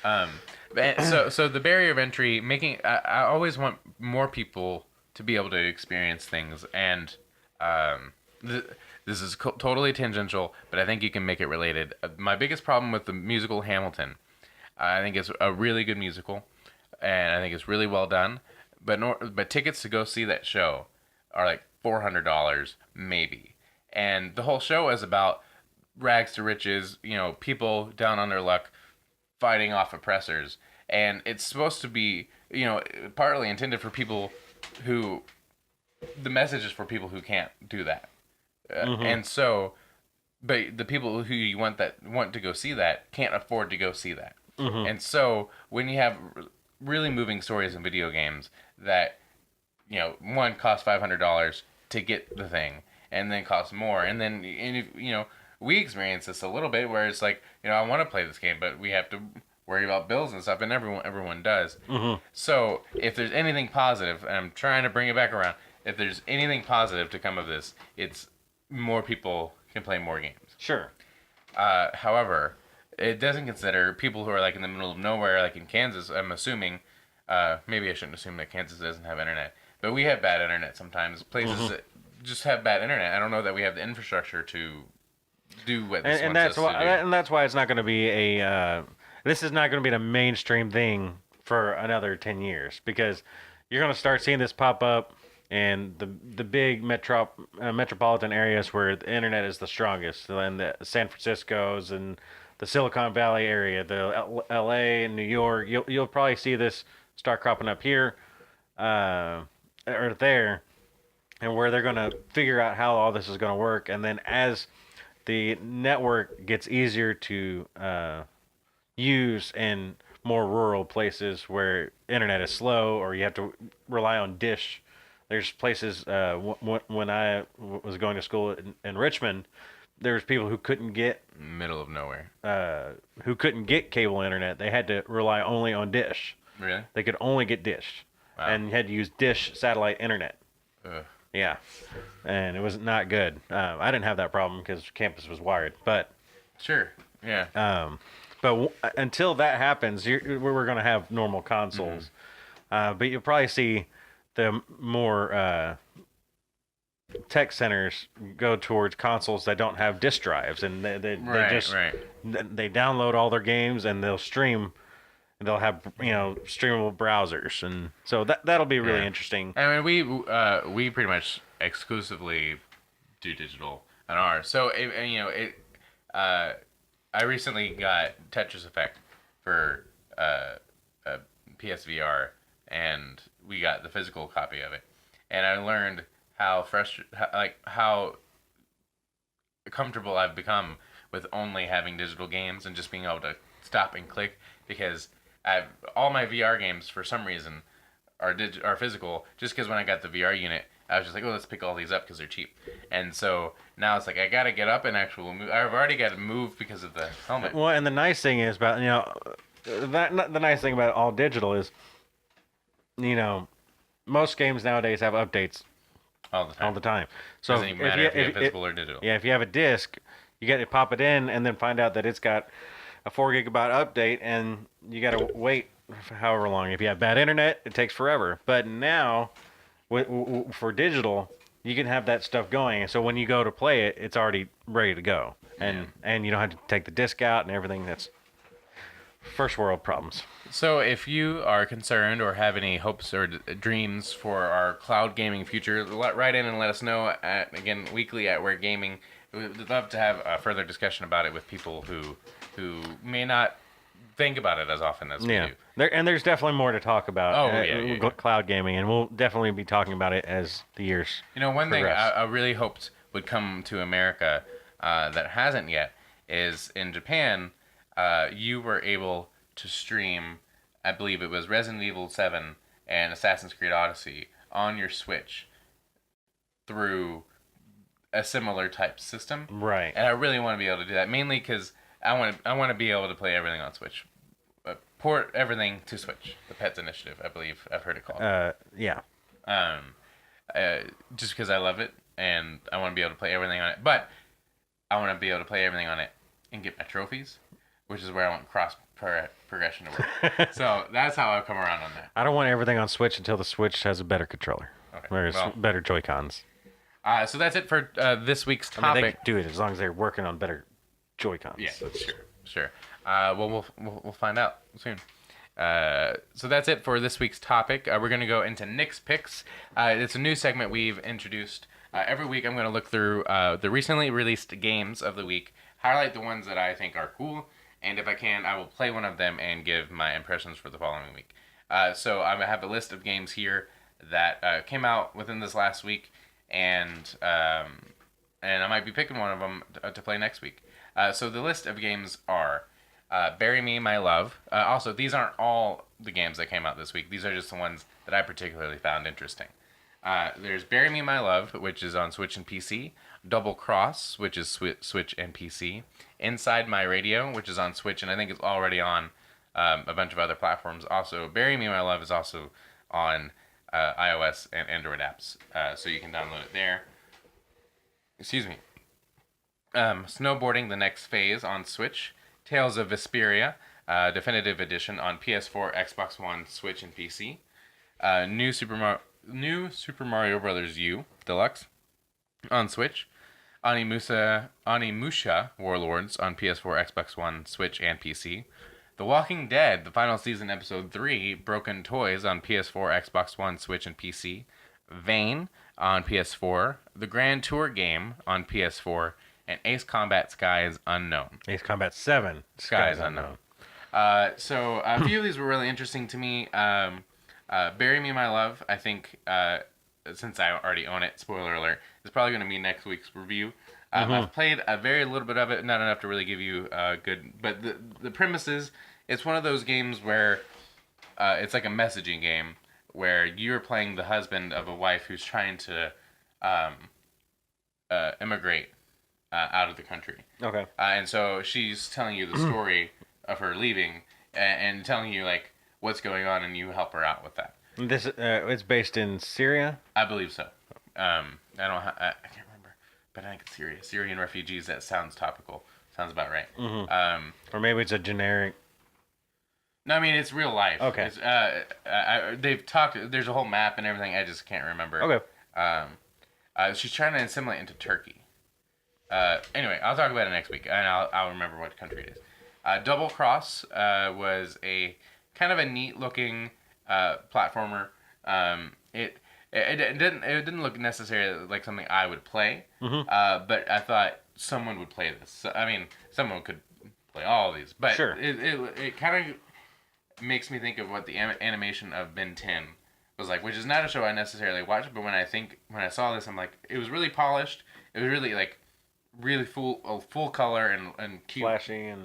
So the barrier of entry, I always want more people to be able to experience things, and this is totally tangential, but I think you can make it related. My biggest problem with the musical Hamilton, I think it's a really good musical, and I think it's really well done. But tickets to go see that show are like $400 maybe, and the whole show is about rags to riches. People down on their luck, fighting off oppressors, and it's supposed to be partly intended for people who, the message is for people who can't do that. And so, but the people who you want to go see that can't afford to go see that. And so when you have really moving stories in video games that, one costs $500 to get the thing, and then costs more, and then we experience this a little bit where it's like, I want to play this game, but we have to worry about bills and stuff, and everyone does. So if there's anything positive, and I'm trying to bring it back around, if there's anything positive to come of this, it's more people can play more games. Sure. However, it doesn't consider people who are like in the middle of nowhere, like in Kansas. I'm assuming. Maybe I shouldn't assume that Kansas doesn't have internet, but we have bad internet sometimes. Places that just have bad internet. I don't know that we have the infrastructure to do what this And wants us that's why to do. and that's why it's not going to be a this is not going to be the mainstream thing for another 10 years, because you're going to start seeing this pop up in the big metropolitan areas where the internet is the strongest, and the San Francisco's and the Silicon Valley area, the LA and New York. You'll probably see this start cropping up here or there, and where they're going to figure out how all this is going to work. And then as the network gets easier to use in more rural places where internet is slow or you have to rely on dish. There's places when I was going to school in Richmond, there was people who couldn't get Middle of nowhere. cable internet. They had to rely only on dish. Really? They could only get dish, Wow. and you had to use dish satellite internet. Ugh. Yeah, and it was not good. I didn't have that problem because campus was wired, but Sure. Yeah. until that happens, we're going to have normal consoles. But you'll probably see the more tech centers go towards consoles that don't have disk drives, and they just they download all their games and they'll stream. And they'll have streamable browsers, and so that'll be really interesting. I mean, we pretty much exclusively do digital on ours. So I recently got Tetris Effect for PSVR, and we got the physical copy of it, and I learned how how comfortable I've become with only having digital games and just being able to stop and click, because all my VR games for some reason are physical, just because when I got the VR unit, I was just like, oh, let's pick all these up because they're cheap. And so now it's like I gotta get up and actually move. I've already got to move because of the helmet. Well, and the nice thing is about the nice thing about all digital is most games nowadays have updates All the time. all the time. So Doesn't even matter if you have physical or digital. Yeah, if you have a disc, you got to pop it in and then find out that it's got a 4 gigabyte update, and you got to wait for however long. If you have bad internet, it takes forever. But now, for digital, you can have that stuff going. So when you go to play it, it's already ready to go, and you don't have to take the disc out and everything. That's first world problems. So if you are concerned or have any hopes or dreams for our cloud gaming future, write in and let us know again weekly at Ware Gaming. We'd love to have a further discussion about it with people who may not think about it as often as we do. There's definitely more to talk about. Yeah. Cloud gaming, and we'll definitely be talking about it as the years. One progress. thing I really hoped would come to America that hasn't yet is in Japan. You were able to stream, I believe it was Resident Evil 7 and Assassin's Creed Odyssey on your Switch through a similar type system. Right. And I really want to be able to do that, mainly because I want to be able to play everything on Switch. Port everything to Switch. The Pets Initiative, I believe I've heard it called. Yeah. Just because I love it and I want to be able to play everything on it. But I want to be able to play everything on it and get my trophies, which is where I want cross progression to work. So that's how I've come around on that. I don't want everything on Switch until the Switch has a better controller. Okay. There's better Joy-Cons. So that's it for this week's topic. I mean, they can do it as long as they're working on better Joy-Cons. Yeah, sure. Well, we'll find out soon. So that's it for this week's topic. We're going to go into Nick's Picks. It's a new segment we've introduced. Every week I'm going to look through the recently released games of the week, highlight the ones that I think are cool, and if I can, I will play one of them and give my impressions for the following week. So I have a list of games here that came out within this last week, and I might be picking one of them to play next week. So the list of games are Bury Me, My Love. Also, these aren't all the games that came out this week. These are just the ones that I particularly found interesting. There's Bury Me, My Love, which is on Switch and PC. Double Cross, which is Switch and PC. Inside My Radio, which is on Switch, and I think it's already on a bunch of other platforms. Also, Bury Me, My Love is also on iOS and Android apps, so you can download it there. Excuse me. Snowboarding the Next Phase on Switch, Tales of Vesperia, Definitive Edition on PS4, Xbox One, Switch, and PC. New Super Mario Brothers U Deluxe on Switch. Onimusha Warlords on PS4, Xbox One, Switch, and PC. The Walking Dead, the final season, episode 3, Broken Toys on PS4, Xbox One, Switch, and PC. Vane on PS4. The Grand Tour game on PS4. And Ace Combat Skies Unknown. Ace Combat 7. Skies Unknown. So a few of these were really interesting to me. Bury Me My Love, I think, since I already own it, spoiler alert, is probably going to be next week's review. I've played a very little bit of it, not enough to really give you good. But the premise is, it's one of those games where it's like a messaging game where you're playing the husband of a wife who's trying to immigrate out of the country. Okay. And so she's telling you the story of her leaving and telling you like what's going on, and you help her out with that. This it's based in Syria. I believe so. I can't remember, but I think it's Syria. Syrian refugees. That sounds topical. Sounds about right. Mm-hmm. Or maybe it's a generic. No, I mean it's real life. Okay. It's, they've talked. There's a whole map and everything. I just can't remember. Okay. She's trying to assimilate into Turkey. Anyway, I'll talk about it next week, and I'll remember what country it is. Double Cross was a kind of a neat looking platformer. It didn't look necessarily like something I would play, but I thought someone would play this. So, I mean, someone could play all of these, but sure. It kind of makes me think of what the animation of Ben 10 was like, which is not a show I necessarily watched, but when I saw this, I'm like, it was really polished. It was really like really full color and cute,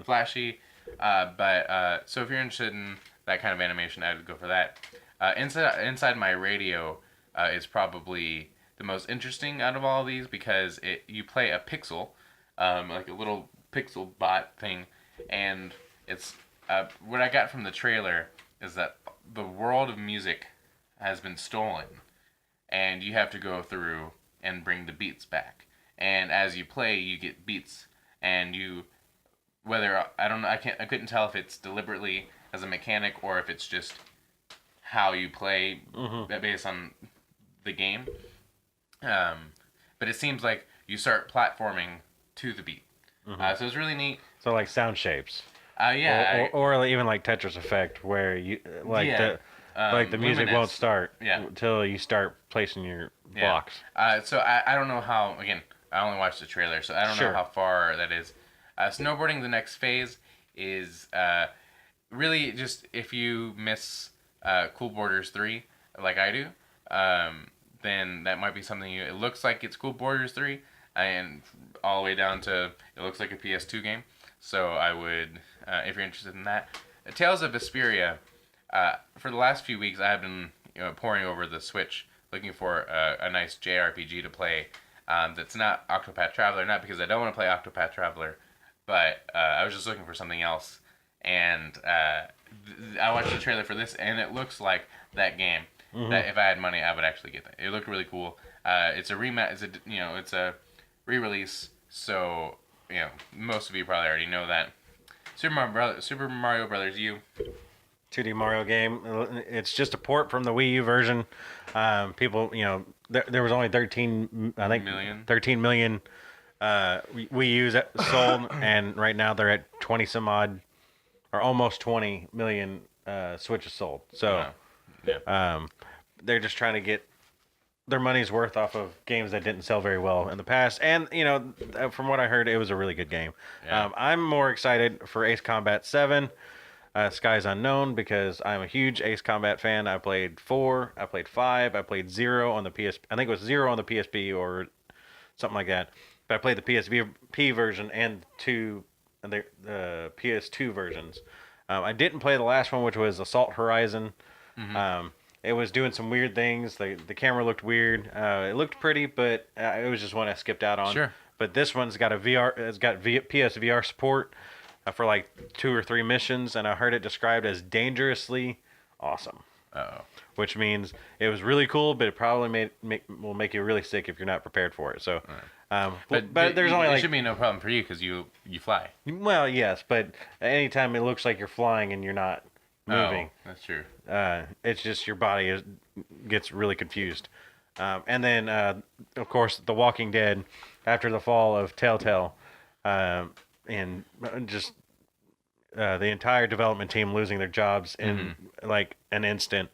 flashy. So if you're interested in that kind of animation, I would go for that. Inside My Radio is probably the most interesting out of all of these because you play a pixel, like a little pixel bot thing, and it's what I got from the trailer is that the world of music has been stolen, and you have to go through and bring the beats back. And as you play, you get beats, and I couldn't tell if it's deliberately as a mechanic or if it's just how you play based on the game. But it seems like you start platforming to the beat. So it's really neat. So like sound shapes. Yeah. Or even like Tetris Effect, where you the music won't start until you start placing your blocks. So I don't know how. Again, I only watched the trailer, so I don't know how far that is. Snowboarding the Next Phase is really just if you miss Cool Borders 3 like I do, then that might be something it looks like it's Cool Borders 3 and all the way down to it looks like a PS2 game. So I would, if you're interested in that. Tales of Vesperia, for the last few weeks I have been poring over the Switch looking for a nice JRPG to play that's not Octopath Traveler, not because I don't want to play Octopath Traveler, but I was just looking for something else. And I watched the trailer for this, and it looks like that game. That if I had money, I would actually get that. It looked really cool. It's a it's a re-release, so most of you probably already know that. Super Mario Brothers U. 2D Mario game. It's just a port from the Wii U version. People, there was only 13 million Wii U's sold, and right now they're at 20 some odd, or almost 20 million Switches sold. So, they're just trying to get their money's worth off of games that didn't sell very well in the past. And from what I heard, it was a really good game. Yeah. I'm more excited for Ace Combat 7. Skies Unknown, because I'm a huge Ace Combat fan. I played 4, I played 5, I played 0 on the PS. I think it was 0 on the PSP or something like that. But I played the PSP version and the PS2 versions. I didn't play the last one, which was Assault Horizon. It was doing some weird things. The camera looked weird. It looked pretty, but it was just one I skipped out on. Sure. But this one's got PSVR support for like 2 or 3 missions, and I heard it described as dangerously awesome. Oh. which means it was really cool, but it probably will make you really sick if you're not prepared for it. So, but there's only it like, should be no problem for you because you fly. well, yes, but anytime it looks like you're flying and you're not moving, Oh, that's true. it's just your body gets really confused. And then, of course, The Walking Dead, after the fall of Telltale, and just the entire development team losing their jobs in like an instant.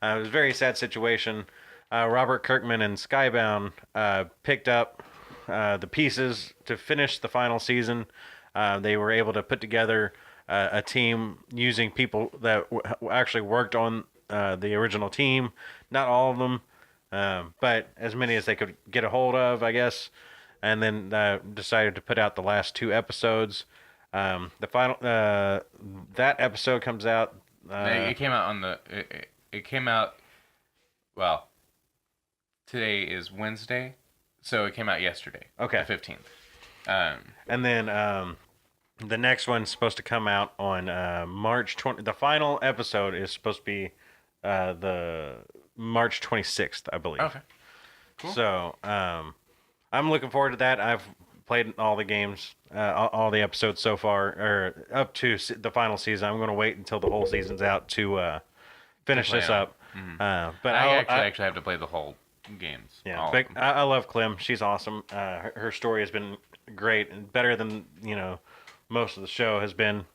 It was a very sad situation. Robert Kirkman and Skybound picked up the pieces to finish the final season. They were able to put together a team using people that actually worked on the original team. Not all of them, but as many as they could get a hold of, I guess. And then decided to put out the last 2 episodes. The final that episode comes out. It came out on the. It came out. Well, today is Wednesday, so it came out yesterday. Okay. The 15th. And then the next one's supposed to come out on March 20. The final episode is supposed to be the March 26th, I believe. Okay. Cool. So I'm looking forward to that. I've played all the games, all the episodes so far, or up to the final season. I'm going to wait until the whole season's out to finish this up. But I actually have to play the whole games. Yeah, but I love Clem. She's awesome. Her story has been great and better than most of the show has been.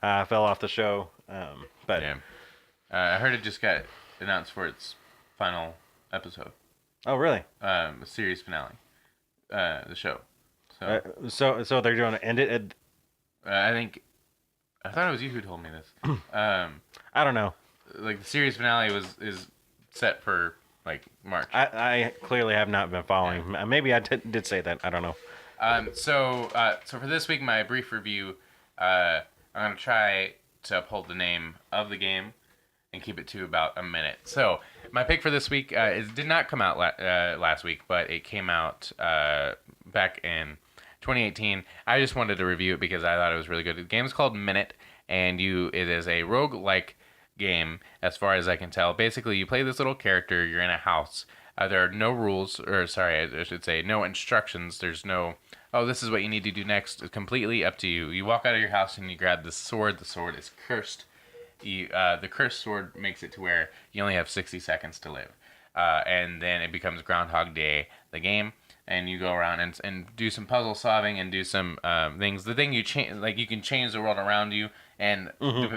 I fell off the show, but yeah. I heard it just got announced for its final episode. Oh, really? Series finale. The show. So they're going to end it. I thought it was you who told me this. I don't know. Like the series finale is set for like March. I clearly have not been following. Yeah. Maybe I did say that. I don't know. So for this week, my brief review, I'm gonna try to uphold the name of the game and keep it to about a minute. So my pick for this week did not come out last week, but it came out back in 2018. I just wanted to review it because I thought it was really good. The game is called Minute, and it is a roguelike game, as far as I can tell. Basically, you play this little character. You're in a house. There are no rules, or sorry, I should say no instructions. There's no, oh, this is what you need to do next. It's completely up to you. You walk out of your house and you grab the sword. The sword is cursed. The cursed sword makes it to where you only have 60 seconds to live. And then it becomes Groundhog Day, the game, and you go around and do some puzzle solving and do some things. The thing you change, like you can change the world around you, and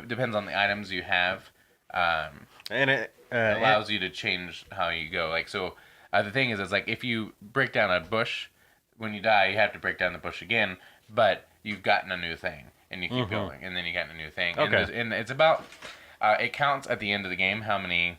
depends on the items you have. And it allows you to change how you go. Like, so the thing is, it's like if you break down a bush, when you die, you have to break down the bush again, but you've gotten a new thing, and you keep going, and then you got a new thing. Okay. And it's about, it counts at the end of the game how many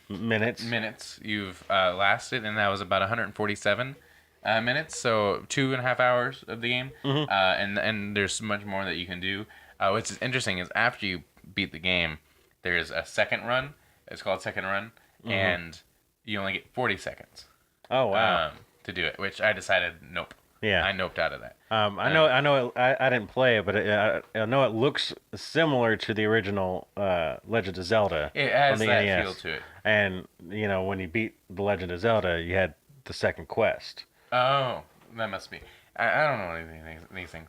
minutes you've lasted, and that was about 147 minutes, so 2.5 hours of the game. And there's much more that you can do. What's interesting is after you beat the game, there's a second run. It's called second run, and you only get 40 seconds. Oh wow! To do it, which I decided nope. Yeah, I noped out of that. I know. I didn't play it, but I know it looks similar to the original Legend of Zelda. It has on the that NES. feel to it. And when you beat the Legend of Zelda, you had the second quest. Oh, that must be. I don't know anything these things.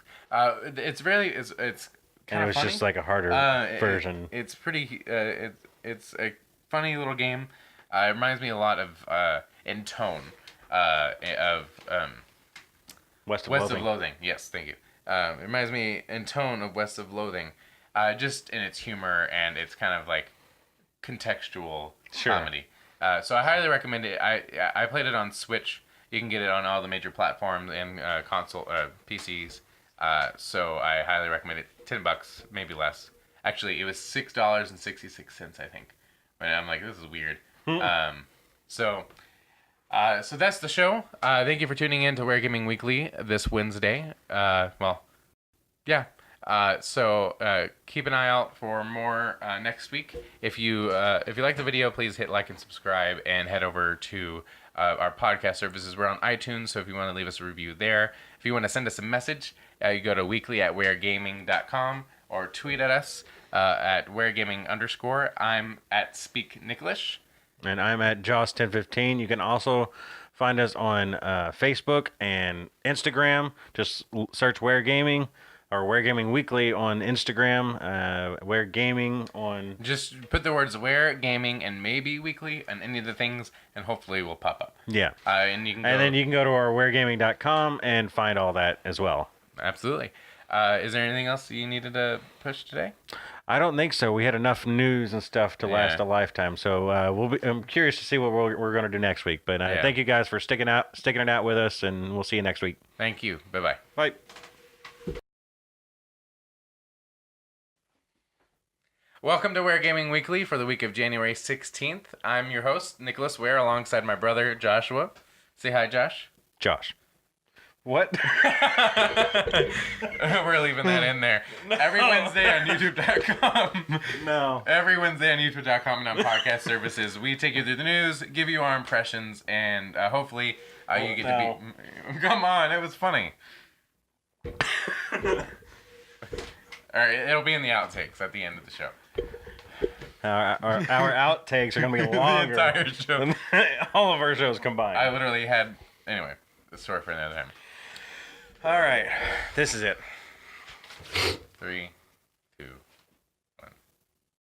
It's really it's kind of was funny. Just like a harder version. It's pretty. It's a funny little game. It reminds me a lot of in tone of West of Loathing. Yes, thank you. It reminds me in tone of West of Loathing, just in its humor and its kind of like contextual comedy. So I highly recommend it. I played it on Switch. You can get it on all the major platforms and console PCs. So I highly recommend it. $10, maybe less. Actually, it was $6.66, I think. And I'm like, this is weird. So that's the show. Thank you for tuning in to Ware Gaming Weekly this Wednesday. So keep an eye out for more next week. If you like the video, please hit like and subscribe, and head over to our podcast services. We're on iTunes, so if you want to leave us a review there. If you want to send us a message, you go to weekly@waregaming.com, or tweet at us at WareGaming_. I'm at SpeakNicklish. And I'm at Joss1015. You can also find us on Facebook and Instagram. Just search Ware Gaming or Ware Gaming Weekly on Instagram. Ware Gaming on. Just put the words Ware Gaming and maybe Weekly and any of the things, and hopefully we'll pop up. Yeah. And you can go... And then you can go to our WareGaming.com and find all that as well. Absolutely. Is there anything else you needed to push today? I don't think so. We had enough news and stuff to last a lifetime. So I'm curious to see what we're going to do next week. But thank you guys for sticking it out with us, and we'll see you next week. Thank you. Bye-bye. Bye. Welcome to Ware Gaming Weekly for the week of January 16th. I'm your host, Nicholas Ware, alongside my brother, Joshua. Say hi, Josh. Josh. What? We're leaving that in there. No. Every Wednesday on YouTube.com. No. Every Wednesday on YouTube.com and on podcast services, we take you through the news, give you our impressions, and hopefully you get to be... Come on, it was funny. All right, it'll be in the outtakes at the end of the show. Our outtakes are going to be longer. The entire show. Than all of our shows combined. I literally had... Anyway, the story for another time. All right. This is it. 3,